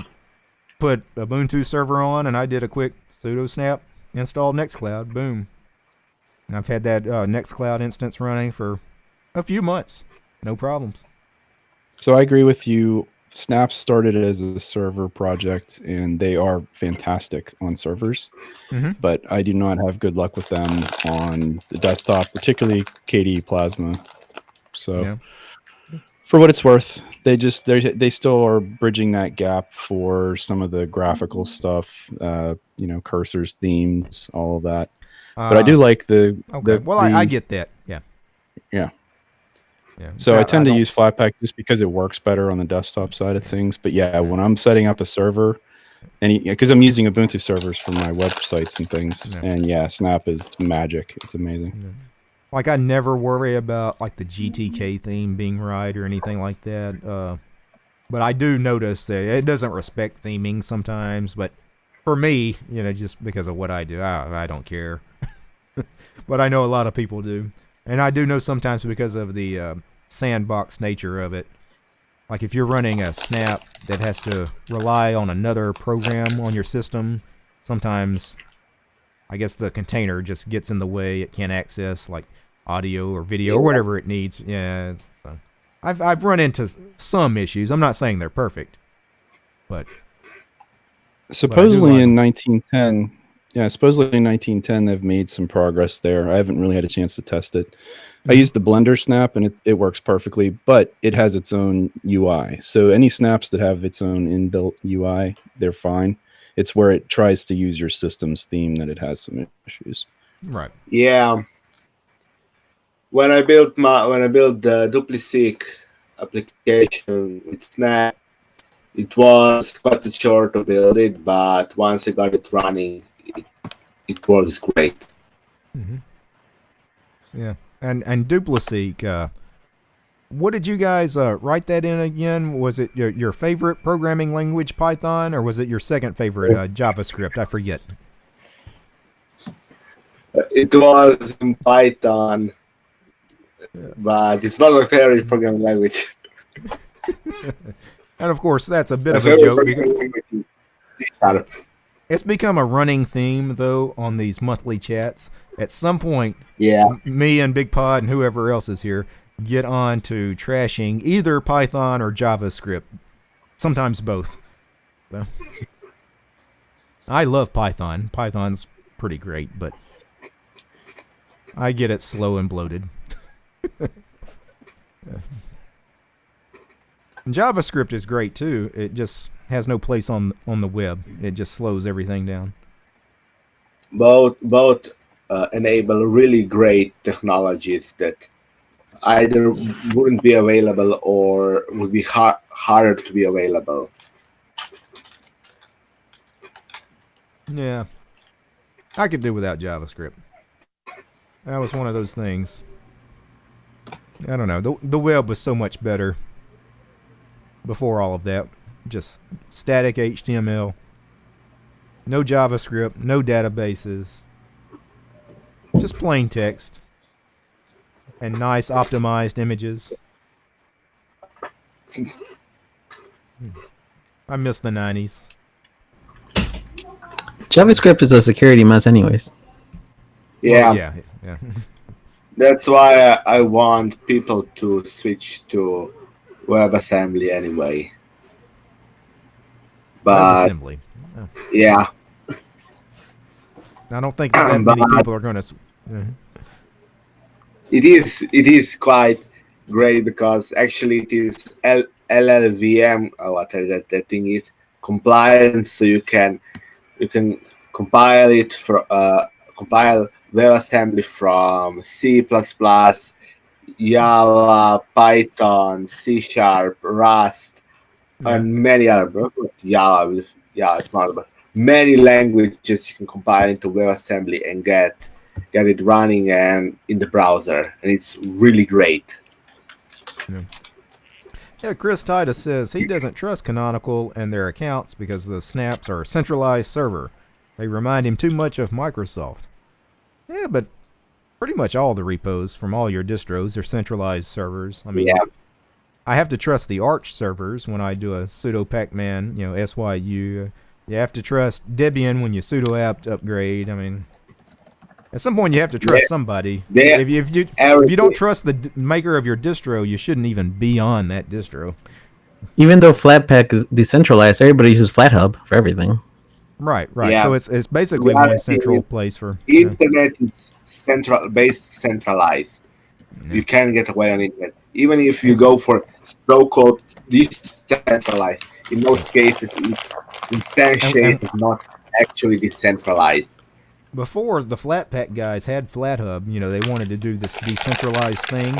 put Ubuntu server on, and I did a quick sudo snap, install Nextcloud, boom. And I've had that Nextcloud instance running for a few months, no problems. So I agree with you. Snap started as a server project, and they are fantastic on servers. Mm-hmm. But I do not have good luck with them on the desktop, particularly KDE Plasma. So, for what it's worth, they still are bridging that gap for some of the graphical stuff. Cursors, themes, all of that. But I do like the. Okay. I get that. Yeah. Yeah. Yeah. So I tend to use Flatpak just because it works better on the desktop side of things. But yeah, when I'm setting up a server, because I'm using Ubuntu servers for my websites and things, and Snap is magic. It's amazing. Like I never worry about like the GTK theme being right or anything like that. But I do notice that it doesn't respect theming sometimes. But for me, just because of what I do, I don't care. But I know a lot of people do. And I do know sometimes because of the sandbox nature of it. Like if you're running a snap that has to rely on another program on your system, sometimes I guess the container just gets in the way. It can't access like audio or video or whatever it needs. Yeah, so I've run into some issues. I'm not saying they're perfect, but supposedly in 1910. Yeah, supposedly in 1910 they've made some progress there. I haven't really had a chance to test it. I used the Blender snap and it works perfectly, but it has its own UI. So any snaps that have its own inbuilt UI, they're fine. It's where it tries to use your system's theme that it has some issues. Right. Yeah. When I built the Duplisig application with Snap, it was quite a chore to build it, but once I got it running, it works great. Mm-hmm. Yeah, and Duplisig, what did you guys write that in again? Was it your favorite programming language, Python, or was it your second favorite, JavaScript? I forget. It was in Python. but it's not my favorite programming language. And of course, that's a bit of a joke. It's become a running theme, though, on these monthly chats. At some point, me and Big Pod and whoever else is here get on to trashing either Python or JavaScript. Sometimes both. So, I love Python. Python's pretty great, but I get it slow and bloated. And JavaScript is great too. It just has no place on the web. It just slows everything down. Both enable really great technologies that either wouldn't be available or would be harder to be available. Yeah, I could do without JavaScript. That was one of those things. I don't know. The web was so much better before all of that. Just static HTML. No JavaScript. No databases. Just plain text. And nice optimized images. I miss the 90s. JavaScript is a security mess anyways. Yeah. Well, yeah. That's why I want people to switch to WebAssembly anyway. But WebAssembly. Oh. Yeah. I don't think that many people are going to... It is quite great because actually it is LLVM, or whatever that thing is, compliant, so you can compile it compile WebAssembly from C++, Java, Python, C#, Rust, and many other Java. It's not, but many languages you can compile into WebAssembly and get it running and in the browser, and it's really great. Yeah, Chris Titus says he doesn't trust Canonical and their accounts because the snaps are a centralized server. They remind him too much of Microsoft. Yeah, but pretty much all the repos from all your distros are centralized servers. I mean, I have to trust the Arch servers when I do a sudo pacman, SYU. You have to trust Debian when you sudo apt upgrade. I mean, at some point you have to trust somebody. If you don't trust the maker of your distro, you shouldn't even be on that distro. Even though Flatpak is decentralized, everybody uses FlatHub for everything. Right. Yeah. So it's basically one central place for internet is centralized. You can't get away on internet. Even if you go for so-called decentralized, in most cases, instantiate is not actually decentralized. Before, the Flatpak guys had FlatHub, they wanted to do this decentralized thing,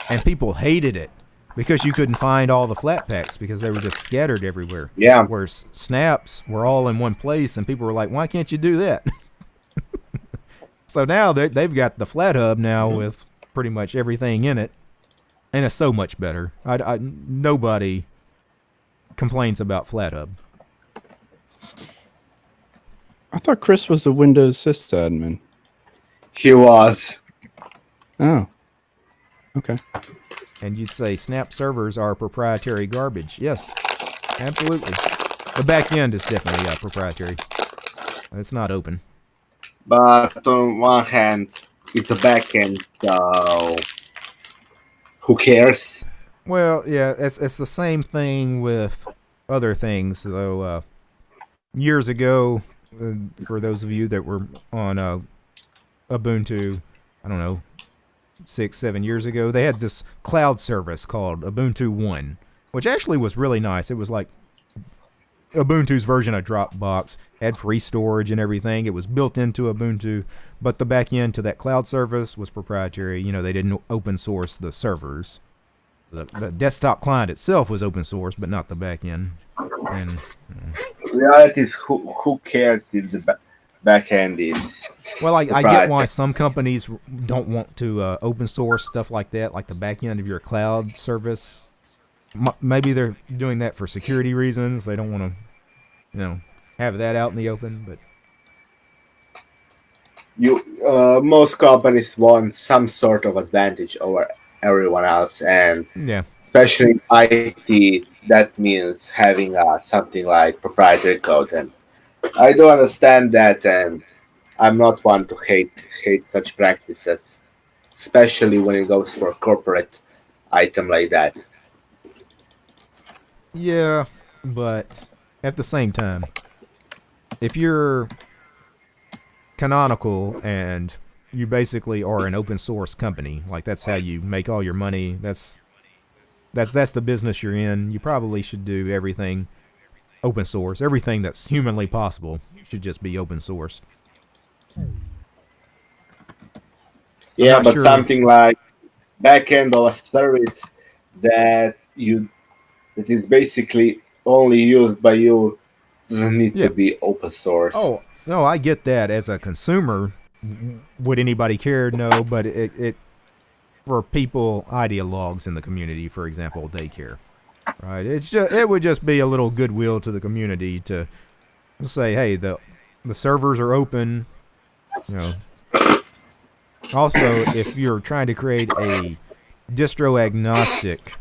and people hated it because you couldn't find all the Flatpaks because they were just scattered everywhere. Yeah. Whereas snaps were all in one place, and people were like, why can't you do that? So now they've got the FlatHub now with pretty much everything in it, and it's so much better. Nobody complains about FlatHub. I thought Chris was a Windows sysadmin. He was. Oh. Okay. And you'd say Snap servers are proprietary garbage. Yes, absolutely. The back end is definitely proprietary. It's not open. But on one hand, it's a back end, so who cares? Well, yeah, it's the same thing with other things, though. Years ago, for those of you that were on Ubuntu, I don't know, 6-7 years ago, they had this cloud service called Ubuntu One, which actually was really nice. It was like Ubuntu's version of Dropbox, had free storage and everything. It was built into Ubuntu, but the back end to that cloud service was proprietary. They didn't open source the servers. The desktop client itself was open source, but not the back end. And reality is, who cares if the back end is? Well, I get why some companies don't want to open source stuff like that, like the back end of your cloud service. Maybe they're doing that for security reasons. They don't want to, have that out in the open. But most companies want some sort of advantage over everyone else, and Yeah. especially in IT, that means having something like proprietary code. And I do understand that, and I'm not one to hate such practices, especially when it goes for a corporate item like that. Yeah, but at the same time, if you're Canonical and you basically are an open source company, like that's how you make all your money, that's the business you're in, you probably should do everything open source. Everything that's humanly possible should just be open source. Yeah, but sure. Something like backend of a service that is basically only used by you doesn't need to be open source. Oh, no, I get that. As a consumer, would anybody care? No, but it for people, ideologues in the community, for example, they care. Right? It would just be a little goodwill to the community to say, hey, the servers are open. You know. Also, if you're trying to create a distro agnostic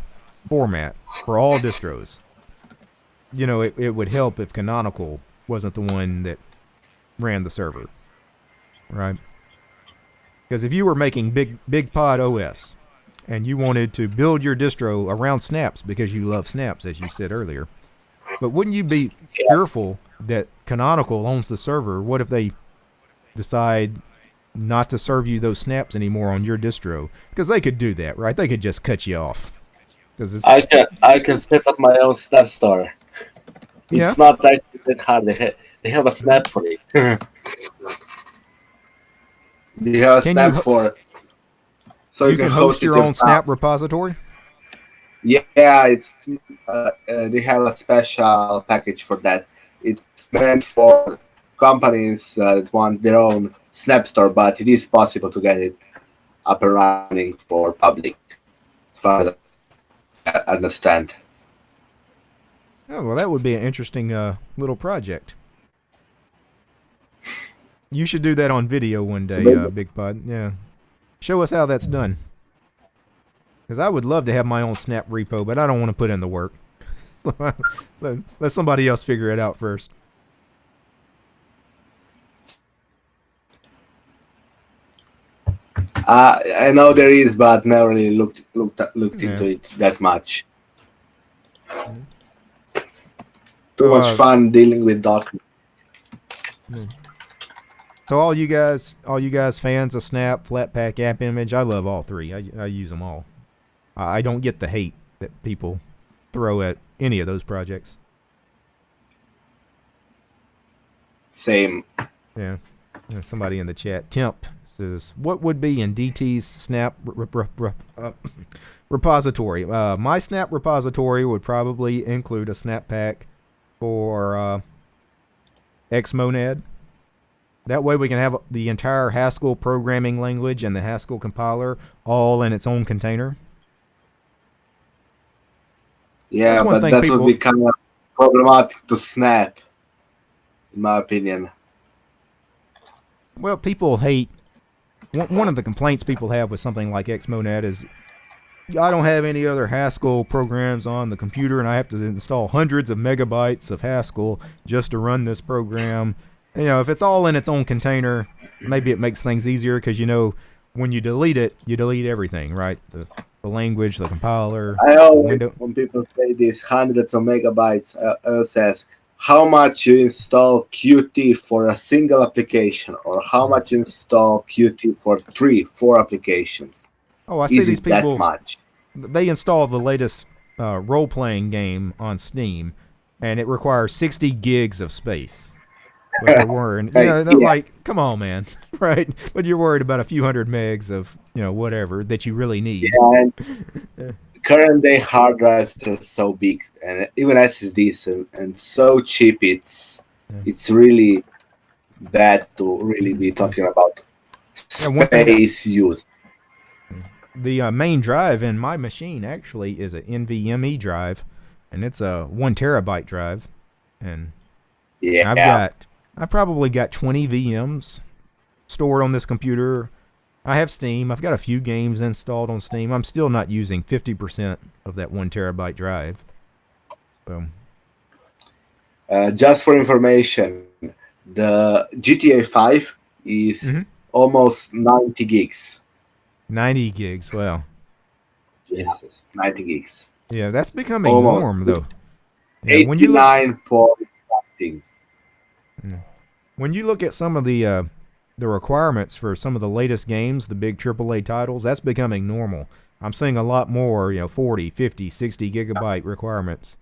format for all distros, you know, it would help if Canonical wasn't the one that ran the server, right? Because if you were making big pod OS and you wanted to build your distro around snaps because you love snaps, as you said earlier, but wouldn't you be fearful that Canonical owns the server? What if they decide not to serve you those snaps anymore on your distro? Because they could do that, right? They could just cut you off. I can set up my own snap store. It's not that hard. They have a snap for it. They have a snap for it. So you can host your own snap repository? Yeah, it's they have a special package for that. It's meant for companies that want their own snap store, but it is possible to get it up and running for public, as far as I understand. Oh, well, that would be an interesting little project. You should do that on video one day, Big Pod. Yeah. Show us how that's done. Because I would love to have my own snap repo, but I don't want to put in the work. Let somebody else figure it out first. I know there is, but never really looked into it that much. Too much fun dealing with Docker. So all you guys fans of Snap, Flatpak, AppImage, I love all three. I use them all. I don't get the hate that people throw at any of those projects. Same. Yeah. Somebody in the chat, Temp, says, what would be in DT's Snap repository? My Snap repository would probably include a Snap pack for Xmonad. That way we can have the entire Haskell programming language and the Haskell compiler all in its own container. Yeah, but that would be kind of problematic to Snap, in my opinion. Well, people hate... One of the complaints people have with something like Xmonad is, I don't have any other Haskell programs on the computer, and I have to install hundreds of megabytes of Haskell just to run this program. You know, if it's all in its own container, maybe it makes things easier because, you know, when you delete it, you delete everything, right? The language, the compiler. I always, when people say this hundreds of megabytes, I always ask, how much you install Qt for a single application, or how much you install Qt for 3-4 applications? Oh, I see these people. That much? They install the latest role-playing game on Steam, and it requires 60 gigs of space. But they're worried, like, come on, man, right? But you're worried about a few hundred megs of, whatever that you really need. Yeah, and current day hard drives are so big, and even SSDs and so cheap. It's really bad to really be talking about space use. The main drive in my machine actually is an NVMe drive, and it's a 1 terabyte drive, and I've probably got 20 VMs stored on this computer, I have Steam. I've got a few games installed on Steam. I'm still not using 50% of that 1 terabyte drive. So. Just for information, the GTA 5 is almost 90 gigs. 90 gigs, wow. Jesus, 90 gigs. Yeah, that's becoming norm, though. Yeah, 89 point something. When you look at some of the requirements for some of the latest games, the big AAA titles, that's becoming normal. I'm seeing a lot more, 40, 50, 60 gigabyte requirements.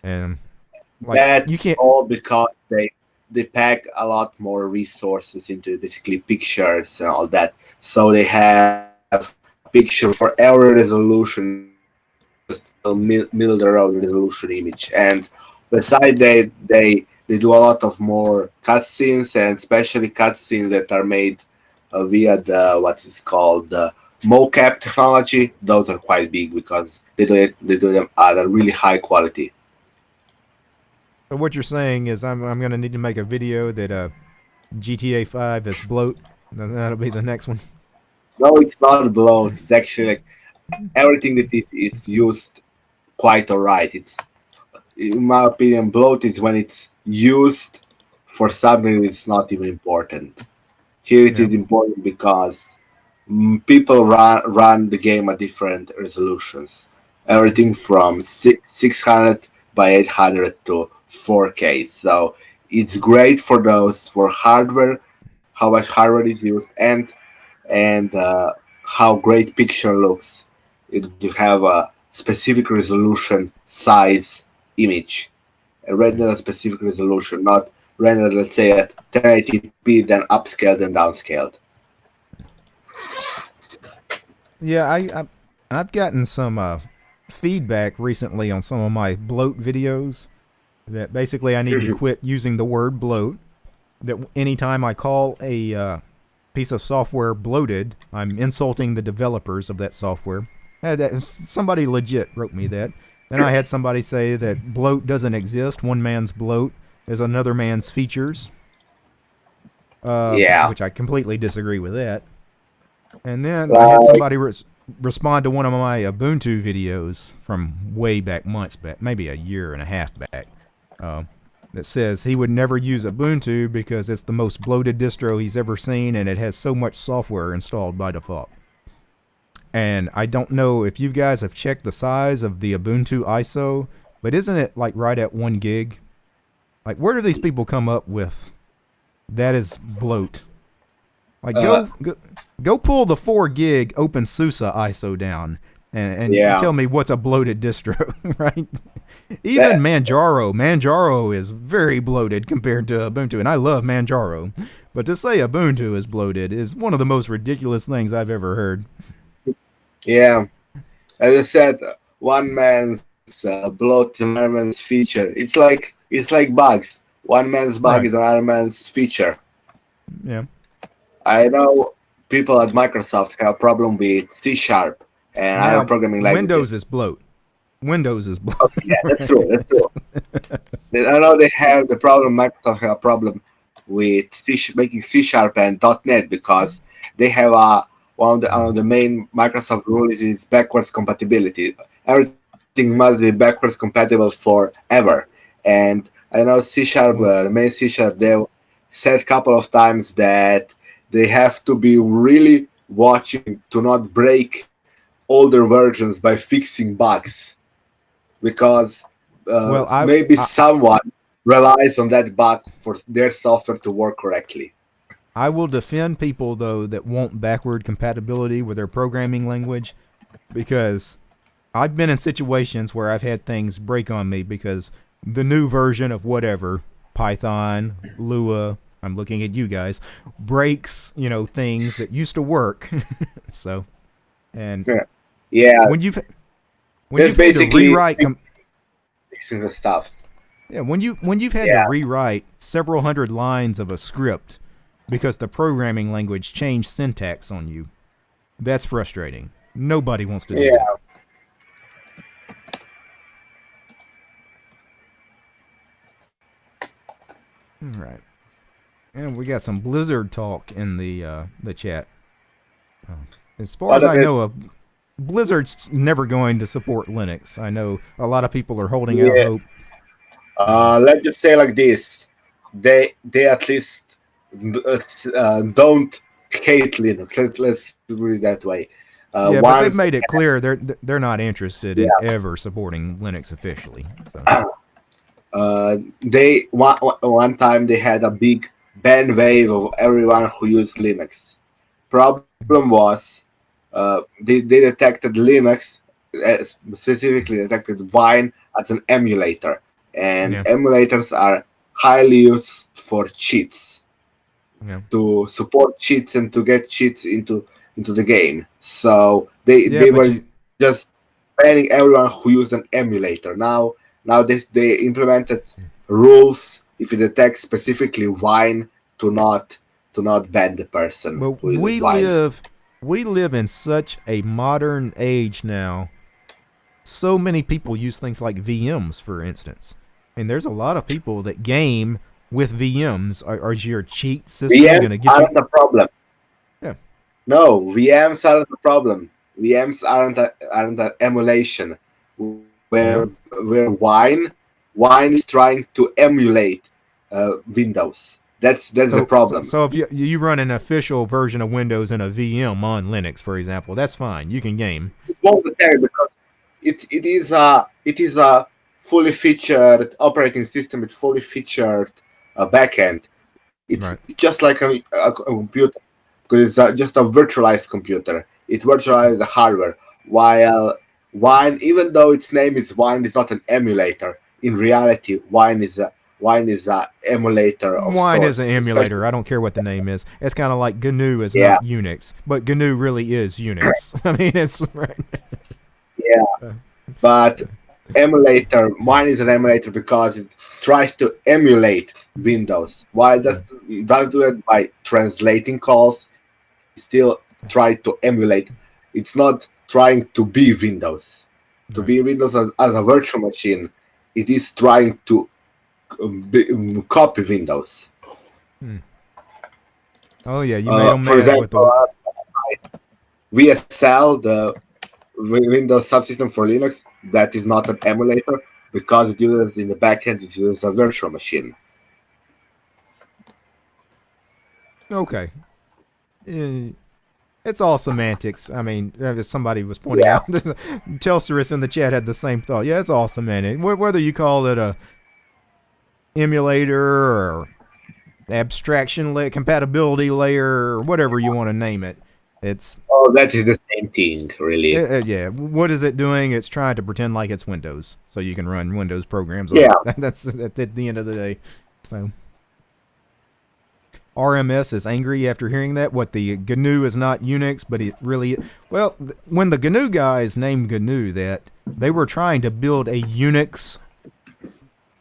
And that's all because they pack a lot more resources into basically pictures and all that. So they have a picture for every resolution, just a middle of the road resolution image. And besides they do a lot of more cutscenes, and especially cutscenes that are made via the what is called the mocap technology. Those are quite big because they do them at a really high quality. So what you're saying is I'm going to need to make a video that GTA 5 is bloat. That'll be the next one. No, it's not bloat. It's actually like everything that it's used quite alright. It's, in my opinion, bloat is when it's used for something that's not even important. Here it is important because people run the game at different resolutions. Everything from 600 by 800 to 4K. So it's great for those for hardware, how much hardware is used, and how great picture looks. You have a specific resolution size image, render a specific resolution, not render, let's say, at 1080p, then upscaled and downscaled. Yeah, I've gotten some feedback recently on some of my bloat videos that basically I need to quit using the word bloat. That anytime I call a piece of software bloated, I'm insulting the developers of that software. Somebody legit wrote me that. Then I had somebody say that bloat doesn't exist. One man's bloat is another man's features. Which I completely disagree with that. And then I had somebody respond to one of my Ubuntu videos from way back, months back, maybe a year and a half back, that says he would never use Ubuntu because it's the most bloated distro he's ever seen and it has so much software installed by default. And I don't know if you guys have checked the size of the Ubuntu ISO, but isn't it like right at 1 gig? Like, where do these people come up with that is bloat? Like, go pull the 4 gig OpenSUSE ISO down and tell me what's a bloated distro, right? Even Manjaro is very bloated compared to Ubuntu, and I love Manjaro. But to say Ubuntu is bloated is one of the most ridiculous things I've ever heard. Yeah. As I said, one man's bloat, another man's feature. It's like bugs. One man's bug is another man's feature. Yeah. I know people at Microsoft have a problem with C# and other programming languages. Windows is bloat. Okay, yeah, that's true. I know they have the problem. Microsoft have a problem with making C# and .NET because they have one of the main Microsoft rules is backwards compatibility. Everything must be backwards compatible forever. And I know C#, the main C#, they said a couple of times that they have to be really watching to not break older versions by fixing bugs, because maybe someone relies on that bug for their software to work correctly. I will defend people, though, that want backward compatibility with their programming language, because I've been in situations where I've had things break on me because the new version of whatever, Python, Lua, I'm looking at you guys, breaks, things that used to work. So, and when you've had to rewrite fixing the stuff. Yeah, when you've had to rewrite several hundred lines of a script because the programming language changed syntax on you, that's frustrating. Nobody wants to do that. All right. And we got some Blizzard talk in the chat. As far as I know, Blizzard's never going to support Linux. I know a lot of people are holding out hope. Let's just say like this: they at least don't hate Linux. Let's do it that way. But they've made it clear they're not interested in ever supporting Linux officially. So. They one time they had a big ban wave of everyone who used Linux. Problem was they detected Linux, specifically detected Wine as an emulator, and emulators are highly used for cheats. To support cheats and to get cheats into the game. So they were just banning everyone who used an emulator. Now they implemented rules if it detects specifically Wine to not ban the person. But we live in such a modern age now. So many people use things like VMs, for instance. And there's a lot of people that game with VMs. Are your cheat system going to get you? The problem. Yeah. No, VMs aren't the problem. VMs aren't an emulation. Where Wine is trying to emulate Windows. That's the problem. So if you run an official version of Windows in a VM on Linux, for example, that's fine. You can game. It won't detect because it is a fully featured operating system. It's fully featured backend. It's just like a computer because it's just a virtualized computer. It virtualizes the hardware. While Wine, even though its name is Wine, is not an emulator. In reality, Wine is a emulator of Wine sorts. is an emulator. I don't care what the name is. It's kind of like GNU is not Unix, but GNU really is Unix. I mean, it's right. Yeah, but emulator. Wine is an emulator because it tries to emulate Windows. While it does do it by translating calls, it still try to emulate. It's not trying to be Windows. To be Windows as a virtual machine, it is trying to copy Windows. Oh yeah, you made them for example, VSL, the Windows subsystem for Linux, that is not an emulator because it uses in the backend it uses a virtual machine. Okay. It's all semantics. I mean, as somebody was pointing out, Telcerus in the chat had the same thought. Yeah, it's all semantic. Whether you call it a emulator or abstraction layer, compatibility layer, or whatever you want to name it, it's that is the same thing, really. Yeah. What is it doing? It's trying to pretend like it's Windows, so you can run Windows programs on it. That's at the end of the day. So. RMS is angry after hearing that. What, the GNU is not Unix, but it really... Well, when the GNU guys named GNU that, they were trying to build a Unix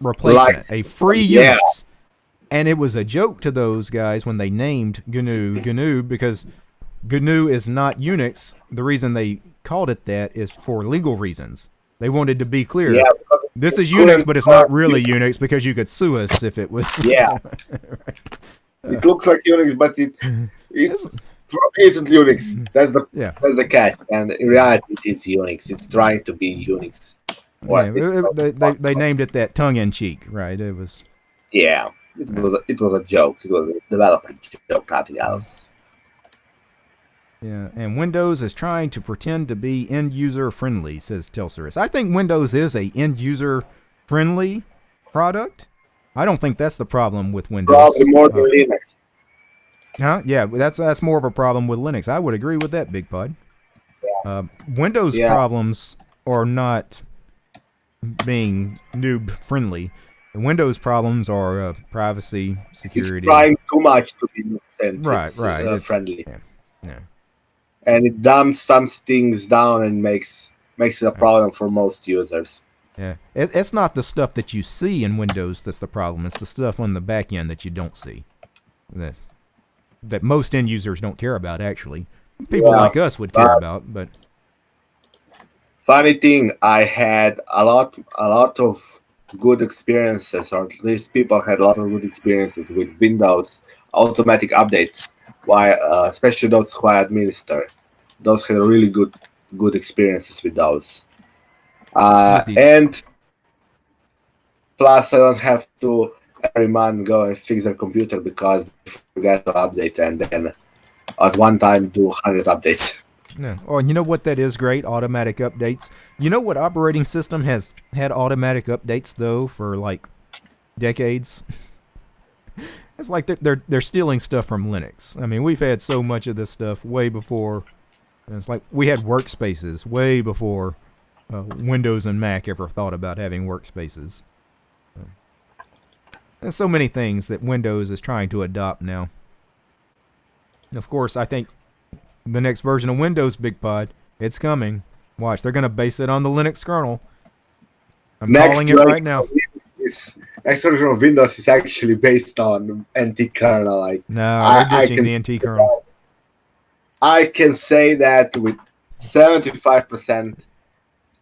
replacement, a free Unix. And it was a joke to those guys when they named GNU, because GNU is not Unix. The reason they called it that is for legal reasons. They wanted to be clear. Yeah, this is Unix, but it's not really Unix because you could sue us if it was... Yeah. It looks like Unix, but it isn't Unix. That's the catch. And in reality, it is Unix. It's trying to be Unix. They named it that tongue in cheek, right? It was. Yeah, it was a joke. It was a development joke, nothing else. Yeah, and Windows is trying to pretend to be end user friendly, says Telcerus. I think Windows is a end user friendly product. I don't think that's the problem with Windows. Probably more than Linux. Yeah, that's more of a problem with Linux. I would agree with that, Big Pod. Windows problems are not being noob friendly. The Windows problems are privacy, security. It's trying too much to be right. Friendly. Yeah. And it dumbs some things down and makes it a problem for most users. Yeah, it's not the stuff that you see in Windows that's the problem. It's the stuff on the back end that you don't see, that most end users don't care about. Actually, people like us would care about. But funny thing, I had a lot of good experiences, or at least people had a lot of good experiences with Windows automatic updates. why especially those who I administer, those had really good experiences with those. And plus, I don't have to every month go and fix their computer because they forget to update and then at one time do 100 updates. Yeah. Oh, and you know what that is great? Automatic updates. You know what operating system has had automatic updates though for like decades? It's like they're stealing stuff from Linux. I mean, we've had so much of this stuff way before. And it's like we had workspaces way before Windows and Mac ever thought about having workspaces. There's so many things that Windows is trying to adopt now. Of course, I think the next version of Windows, Big Pod, it's coming. Watch, they're going to base it on the Linux kernel. I'm calling it right now. Next version of Windows is actually based on NT kernel. Like, no, they're ditching the NT kernel. I can say that with 75%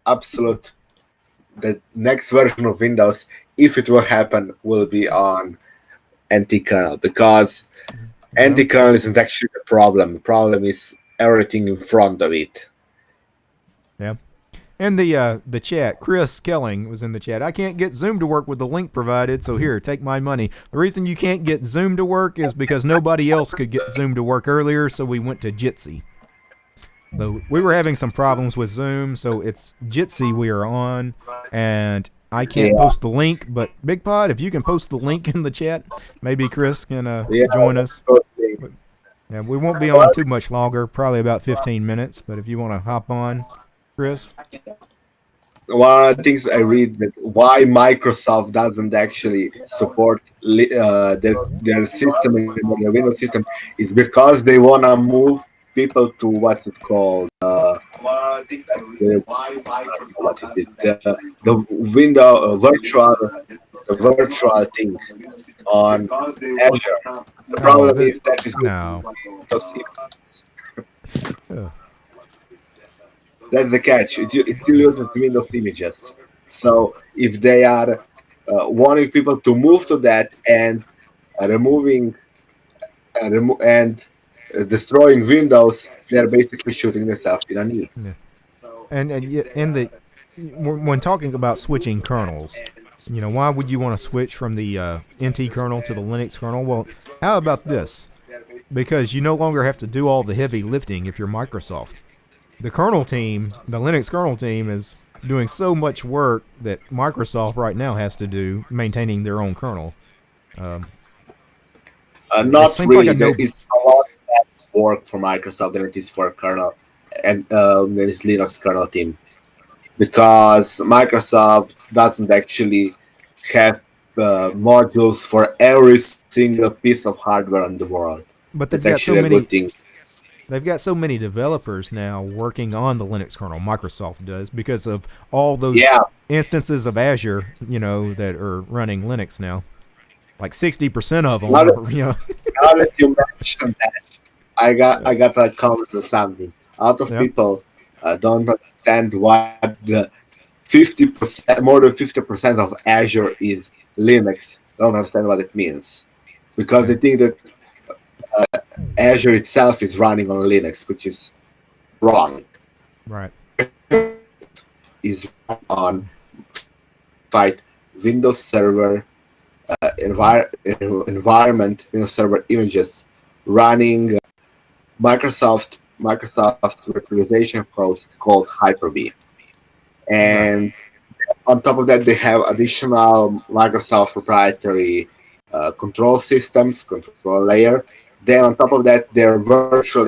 absolute, the next version of Windows, if it will happen, will be on NT kernel, because NT kernel isn't actually the problem. The problem is everything in front of it. Yeah. And the chat, Chris Kelling was in the chat. I can't get Zoom to work with the link provided, so here, take my money. The reason you can't get Zoom to work is because nobody else could get Zoom to work earlier, so we went to Jitsi. So we were having some problems with Zoom, so it's Jitsi we are on, and I can't post the link, but Big Pod, if you can post the link in the chat, maybe Chris can join us. Yeah, we won't be on too much longer, probably about 15 minutes, but if you want to hop on, Chris? One of the things I read that why Microsoft doesn't actually support their system, their Windows system, is because they want to move people to what's it called? The window virtual thing on Azure. The problem is that is That's the catch. It still uses Windows images. So if they are wanting people to move to that and removing and destroying Windows, they're basically shooting themselves in the knee. Yeah. And when talking about switching kernels, why would you want to switch from the NT kernel to the Linux kernel? Well, how about this? Because you no longer have to do all the heavy lifting if you're Microsoft. The kernel team, the Linux kernel team, is doing so much work that Microsoft right now has to do maintaining their own kernel. Not really. It's a lot less work for Microsoft than it is for kernel and there is Linux kernel team, because Microsoft doesn't actually have modules for every single piece of hardware in the world. But that's actually a good thing. They've got so many developers now working on the Linux kernel, Microsoft does, because of all those instances of Azure, that are running Linux now. Like 60% of them. Now that you mentioned that, I got a comment or something. A lot of people don't understand why the 50%, more than 50% of Azure is Linux. Don't understand what it means, because they think that Azure itself is running on Linux, which is wrong. Right. Is on Windows Server environment, Windows Server images running Microsoft's virtualization host called Hyper-V. And on top of that, they have additional Microsoft proprietary control systems, control layer. Then on top of that, there are virtual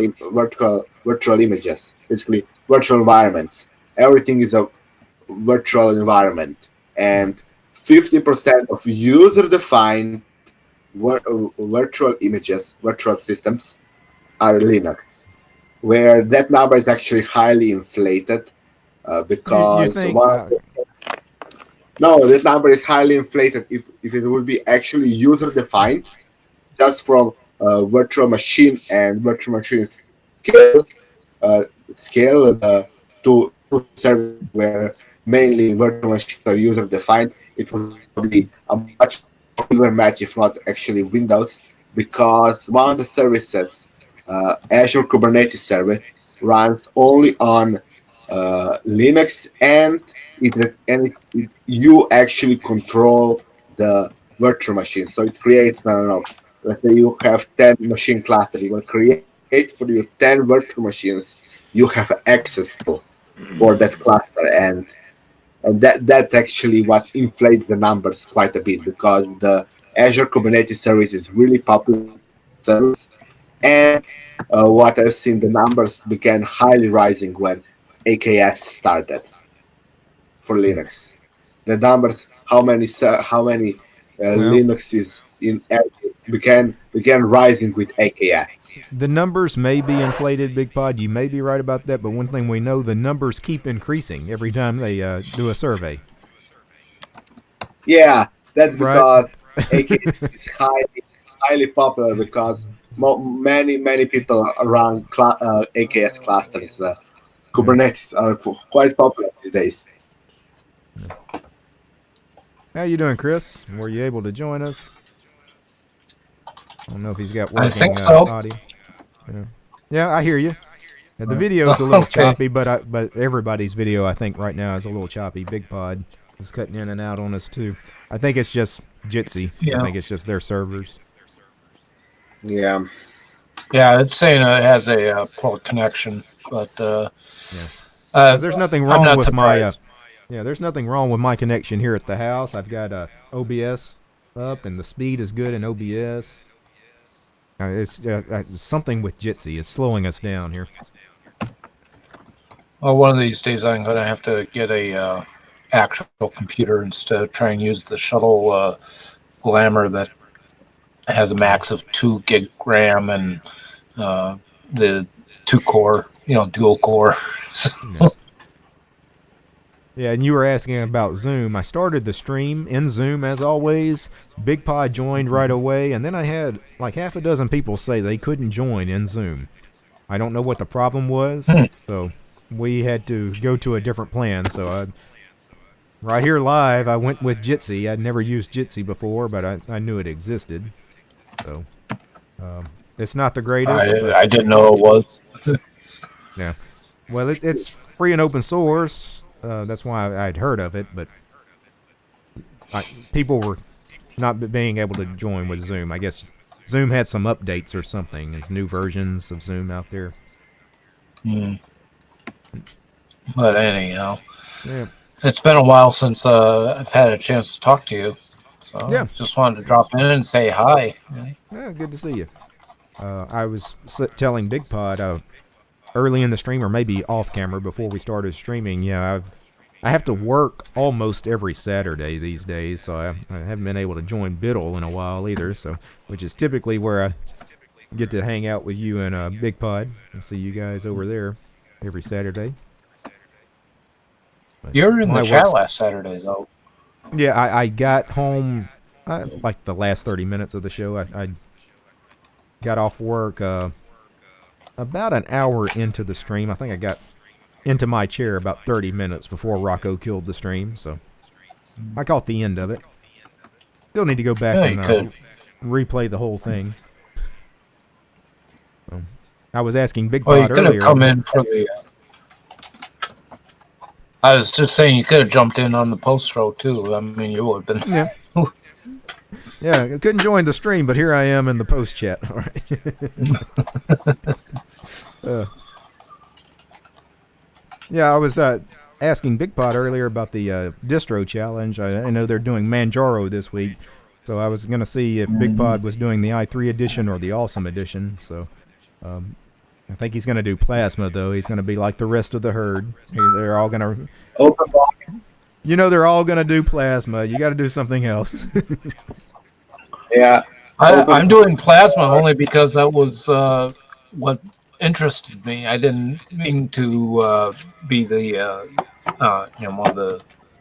images, basically virtual environments. Everything is a virtual environment, and 50% of user-defined virtual images, virtual systems, are Linux, where that number is actually highly inflated because that number is highly inflated if it would be actually user-defined, just from virtual machine and virtual machine scale to server where mainly virtual machines are user-defined. It would be a much bigger match, if not actually Windows, because one of the services Azure Kubernetes service runs only on Linux, and you actually control the virtual machine. So it creates, I don't know, let's say you have 10 machine cluster. You will create for you 10 virtual machines you have access to for that cluster. And that's actually what inflates the numbers quite a bit, because the Azure Kubernetes service is really popular service. And what I've seen, the numbers began highly rising when AKS started for Linux. The numbers, how many Linux is in began rising with AKS. The numbers may be inflated, Big Pod. You may be right about that, but one thing we know, the numbers keep increasing every time they do a survey. Yeah, that's because AKS is highly popular, because many people around AKS clusters. Kubernetes are quite popular these days. How you doing, Chris? Were you able to join us? I don't know if he's got working I think so. audio. Yeah, I hear you. Yeah, the video's a little choppy, but everybody's video, I think, right now is a little choppy. Big Pod is cutting in and out on us, too. I think it's just Jitsi. Yeah. I think it's just their servers. Yeah. Yeah, it's saying it has a poor connection, but there's nothing wrong with my there's nothing wrong with my connection here at the house. I've got OBS up, and the speed is good in OBS. It's something with Jitsi is slowing us down here. Well, one of these days I'm going to have to get a actual computer instead of trying to use the shuttle Glamour that has a max of 2 gig RAM and the 2-core, dual core. Yeah, and you were asking about Zoom. I started the stream in Zoom as always. Big Pod joined right away, and then I had like half a dozen people say they couldn't join in Zoom. I don't know what the problem was, so we had to go to a different plan. So right here live, I went with Jitsi. I'd never used Jitsi before, but I knew it existed. So it's not the greatest. I didn't know it was. Yeah. Well, it's free and open source. That's why I'd heard of it, but people were not being able to join with Zoom. I guess Zoom had some updates or something. There's new versions of Zoom out there. But anyhow, it's been a while since I've had a chance to talk to you. So just wanted to drop in and say hi. Yeah, good to see you. I was telling Big Pod early in the stream, or maybe off camera before we started streaming, I have to work almost every Saturday these days, so I haven't been able to join Biddle in a while either, so which is typically where I get to hang out with you and Big Pod and see you guys over there every Saturday. But you're in the chat last Saturday, though. Yeah, I got home like the last 30 minutes of the show. I got off work about an hour into the stream. I think I got into my chair about 30 minutes before Rocco killed the stream, so I caught the end of it. Still need to go back and replay the whole thing. I was asking Big Pod earlier. You could have come in for the... I was just saying you could have jumped in on the post-show, too. I mean, you would have been... Yeah. Yeah, I couldn't join the stream, but here I am in the post chat. All right. I was asking Big Pod earlier about the distro challenge. I know they're doing Manjaro this week, so I was going to see if Big Pod was doing the i3 edition or the Awesome edition. So I think he's going to do Plasma, though. He's going to be like the rest of the herd. They're all going to... Open box. They're all going to do Plasma. You got to do something else. Yeah. I'm doing Plasma only because that was what interested me. I didn't mean to be the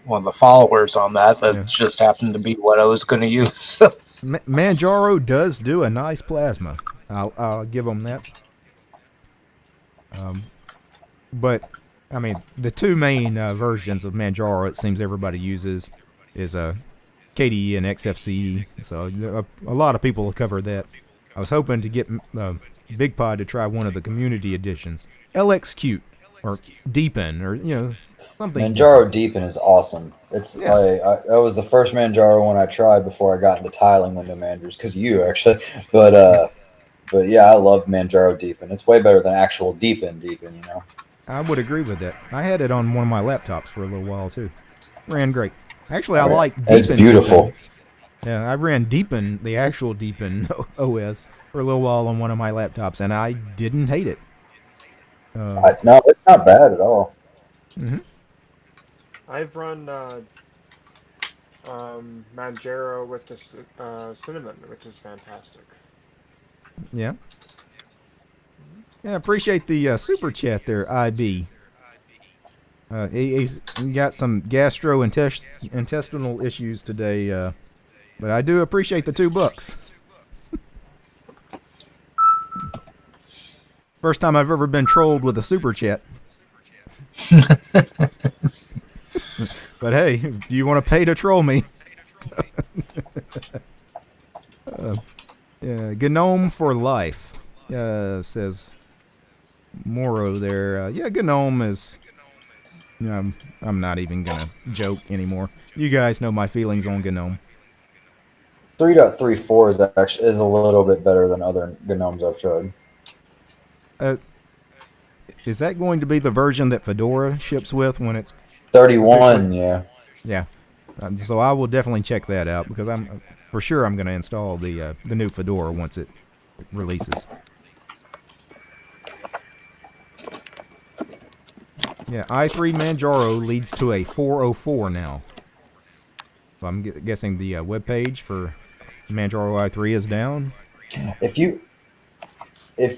one of the followers on that. That just happened to be what I was going to use. Manjaro does do a nice Plasma. I'll give them that. But I mean, the two main versions of Manjaro it seems everybody uses is KDE and XFCE. So a lot of people will cover that. I was hoping to get Big Pod to try one of the community editions. LXQt or Deepin or something. Manjaro Deepin is awesome. It's that was the first Manjaro one I tried before I got into tiling window managers because you actually, but yeah, I love Manjaro Deepin. It's way better than actual Deepin. I would agree with that. I had it on one of my laptops for a little while too. Ran great. Actually, I like Deepin. It's beautiful. Deepin. Yeah, I ran Deepin, the actual Deepin OS, for a little while on one of my laptops, and I didn't hate it. No, it's not bad at all. Mm-hmm. I've run Manjaro with the cinnamon, which is fantastic. Yeah. Yeah, appreciate the super chat there, IB. He's got some gastrointestinal issues today, but I do appreciate the $2. First time I've ever been trolled with a super chat. But hey, if you want to pay to troll me. Gnome for life, says Moro there. Gnome is... I'm not even going to joke anymore. You guys know my feelings on Gnome. 3.34 is a little bit better than other Gnomes I've tried. Is that going to be the version that Fedora ships with when it's 31? Yeah. Yeah. So I will definitely check that out because I'm going to install the new Fedora once it releases. Yeah, i3 Manjaro leads to a 404 now. So I'm guessing the web page for Manjaro i3 is down. If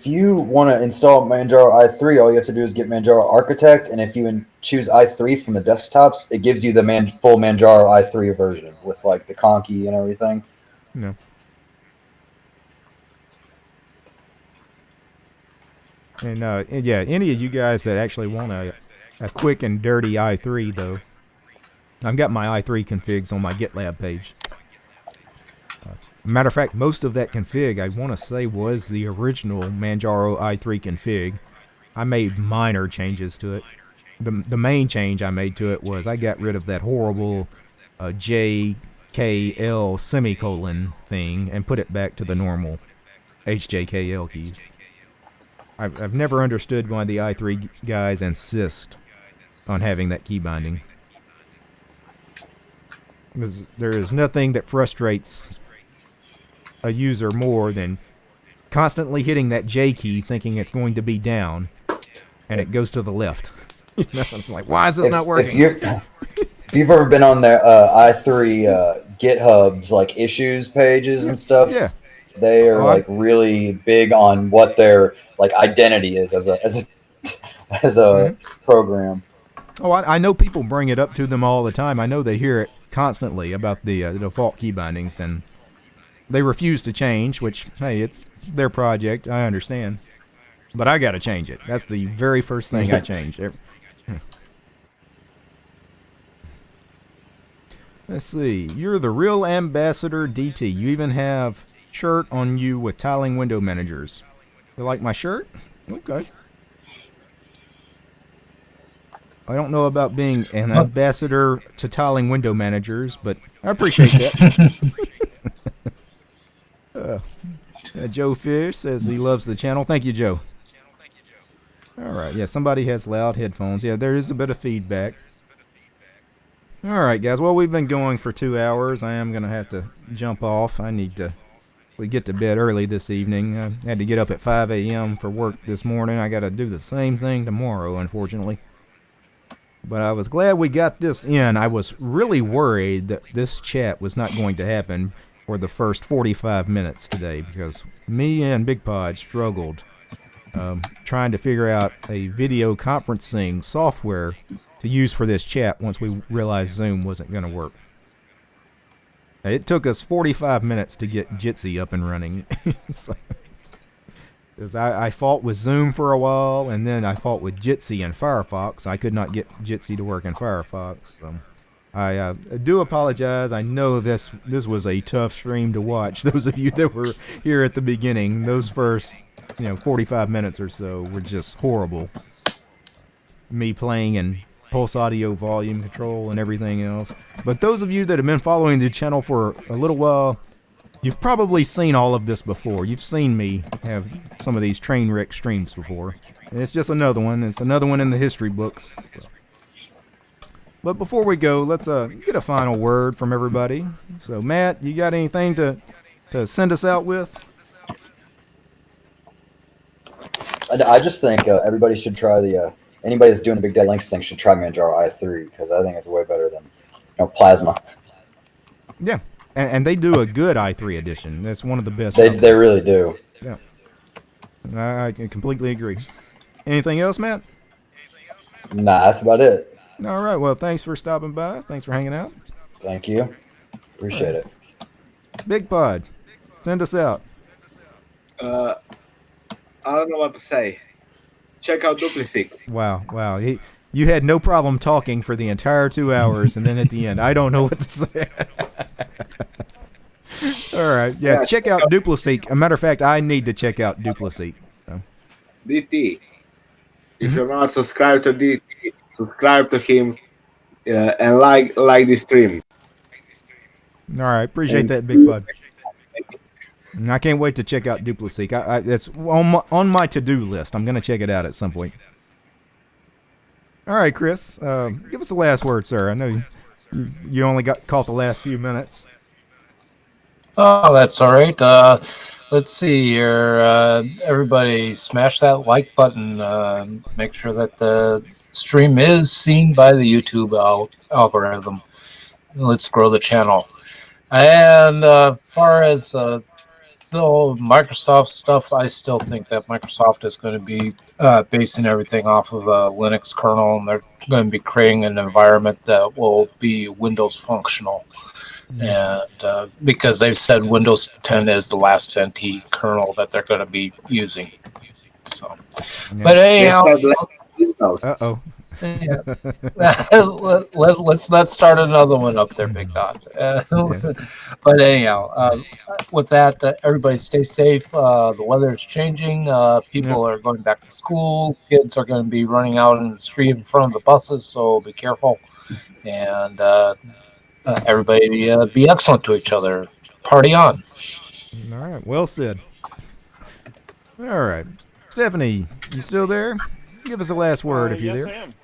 you want to install Manjaro i3, all you have to do is get Manjaro Architect, and if you choose i3 from the desktops, it gives you the full Manjaro i3 version with like the conky and everything. No. And any of you guys that actually want a quick and dirty i3 though, I've got my i3 configs on my GitLab page. Matter of fact, most of that config, I want to say, was the original Manjaro i3 config. I made minor changes to it. The main change I made to it was I got rid of that horrible JKL semicolon thing and put it back to the normal HJKL keys. I've never understood why the i3 guys insist on having that key binding. Because there is nothing that frustrates a user more than constantly hitting that J key thinking it's going to be down and it goes to the left. It's like, why is this not working? If you've ever been on their i3 GitHub's like issues pages and stuff, they are really big on what their like identity is as a program. Oh, I know people bring it up to them all the time. I know they hear it constantly about the default key bindings, and they refuse to change, which, hey, it's their project. I understand. But I got to change it. That's the very first thing I change. Let's see. You're the real ambassador, DT. You even have shirt on you with tiling window managers. You like my shirt? Okay. I don't know about being an ambassador to tiling window managers, but I appreciate that. Joe Fish says he loves the channel. Thank you, Joe. All right. Yeah, somebody has loud headphones. Yeah, there is a bit of feedback. All right, guys. Well, we've been going for 2 hours. I am going to have to jump off. We get to bed early this evening. I had to get up at 5 a.m. for work this morning. I got to do the same thing tomorrow, unfortunately. But I was glad we got this in. I was really worried that this chat was not going to happen for the first 45 minutes today because me and Big Pod struggled trying to figure out a video conferencing software to use for this chat once we realized Zoom wasn't going to work. It took us 45 minutes to get Jitsi up and running. Because I fought with Zoom for a while, and then I fought with Jitsi and Firefox. I could not get Jitsi to work in Firefox. So I do apologize. I know this was a tough stream to watch. Those of you that were here at the beginning, those first 45 minutes or so were just horrible. Me playing in pulse audio volume control and everything else. But those of you that have been following the channel for a little while, you've probably seen all of this before. You've seen me have some of these train wreck streams before. And it's just another one. It's another one in the history books. But before we go, let's get a final word from everybody. So, Matt, you got anything to send us out with? I just think everybody should try anybody that's doing the Big Dead Links thing should try Manjaro i3 because I think it's way better than Plasma. Yeah, and they do a good i3 edition. That's one of the best. They really do. Yeah, I completely agree. Anything else, Matt? Nah, that's about it. All right. Well, thanks for stopping by. Thanks for hanging out. Thank you. Appreciate it. Big Pod, send us out. I don't know what to say. Check out DupliSeek. Wow. You had no problem talking for the entire 2 hours, and then at the end, I don't know what to say. All right. Yeah, check out DupliSeek. A matter of fact, I need to check out DupliSeek. So. DT. If you're not subscribed to DT, subscribe to him and like the stream. All right. Appreciate that, Big Bud. I can't wait to check out DupliSeek. That's on my to-do list. I'm going to check it out at some point. All right, Chris. Give us the last word, sir. I know you only caught the last few minutes. Oh, that's all right. Let's see here. Everybody smash that like button. Make sure that the stream is seen by the YouTube algorithm. Let's grow the channel. And as far as the whole Microsoft stuff, I still think that Microsoft is going to be basing everything off of a Linux kernel, and they're going to be creating an environment that will be Windows functional. And because they've said Windows 10 is the last NT kernel that they're going to be using. So, but anyhow, uh-oh. Yeah. Let's not start another one up there, Big Dot. But anyhow, with that, everybody stay safe. The weather is changing. People are going back to school. Kids are going to be running out in the street in front of the buses, so be careful. And everybody be excellent to each other. Party on. All right. Well said. All right. Stephanie, you still there? Give us a last word if you're there. Yes, I am.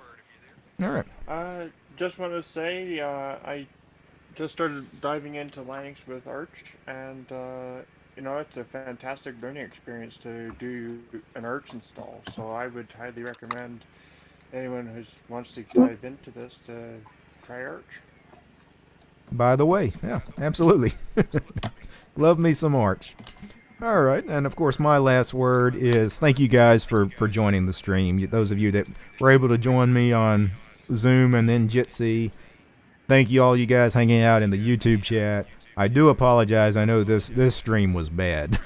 All right. Just want to say I just started diving into Linux with Arch, and it's a fantastic learning experience to do an Arch install. So I would highly recommend anyone who wants to dive into this to try Arch. By the way, yeah, absolutely. Love me some Arch. All right, and of course, my last word is thank you guys for joining the stream. Those of you that were able to join me on Zoom and then Jitsi, thank you all you guys hanging out in the YouTube chat. I do apologize. I know this stream was bad.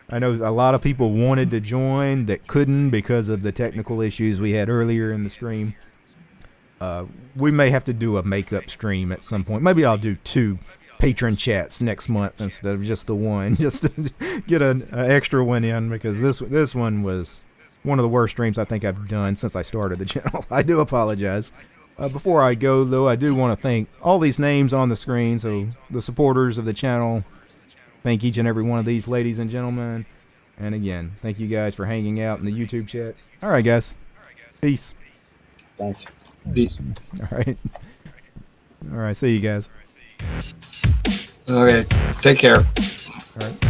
I know a lot of people wanted to join that couldn't because of the technical issues we had earlier in the stream. We may have to do a makeup stream at some point. Maybe I'll do 2 patron chats next month instead of just the one, just to get an extra one in, because this one was one of the worst streams I think I've done since I started the channel. I do apologize. Before I go, though, I do want to thank all these names on the screen, so the supporters of the channel. Thank each and every one of these ladies and gentlemen. And again, thank you guys for hanging out in the YouTube chat. All right, guys. Peace. Thanks. Peace. All right. All right, see you guys. Okay, take care. All right.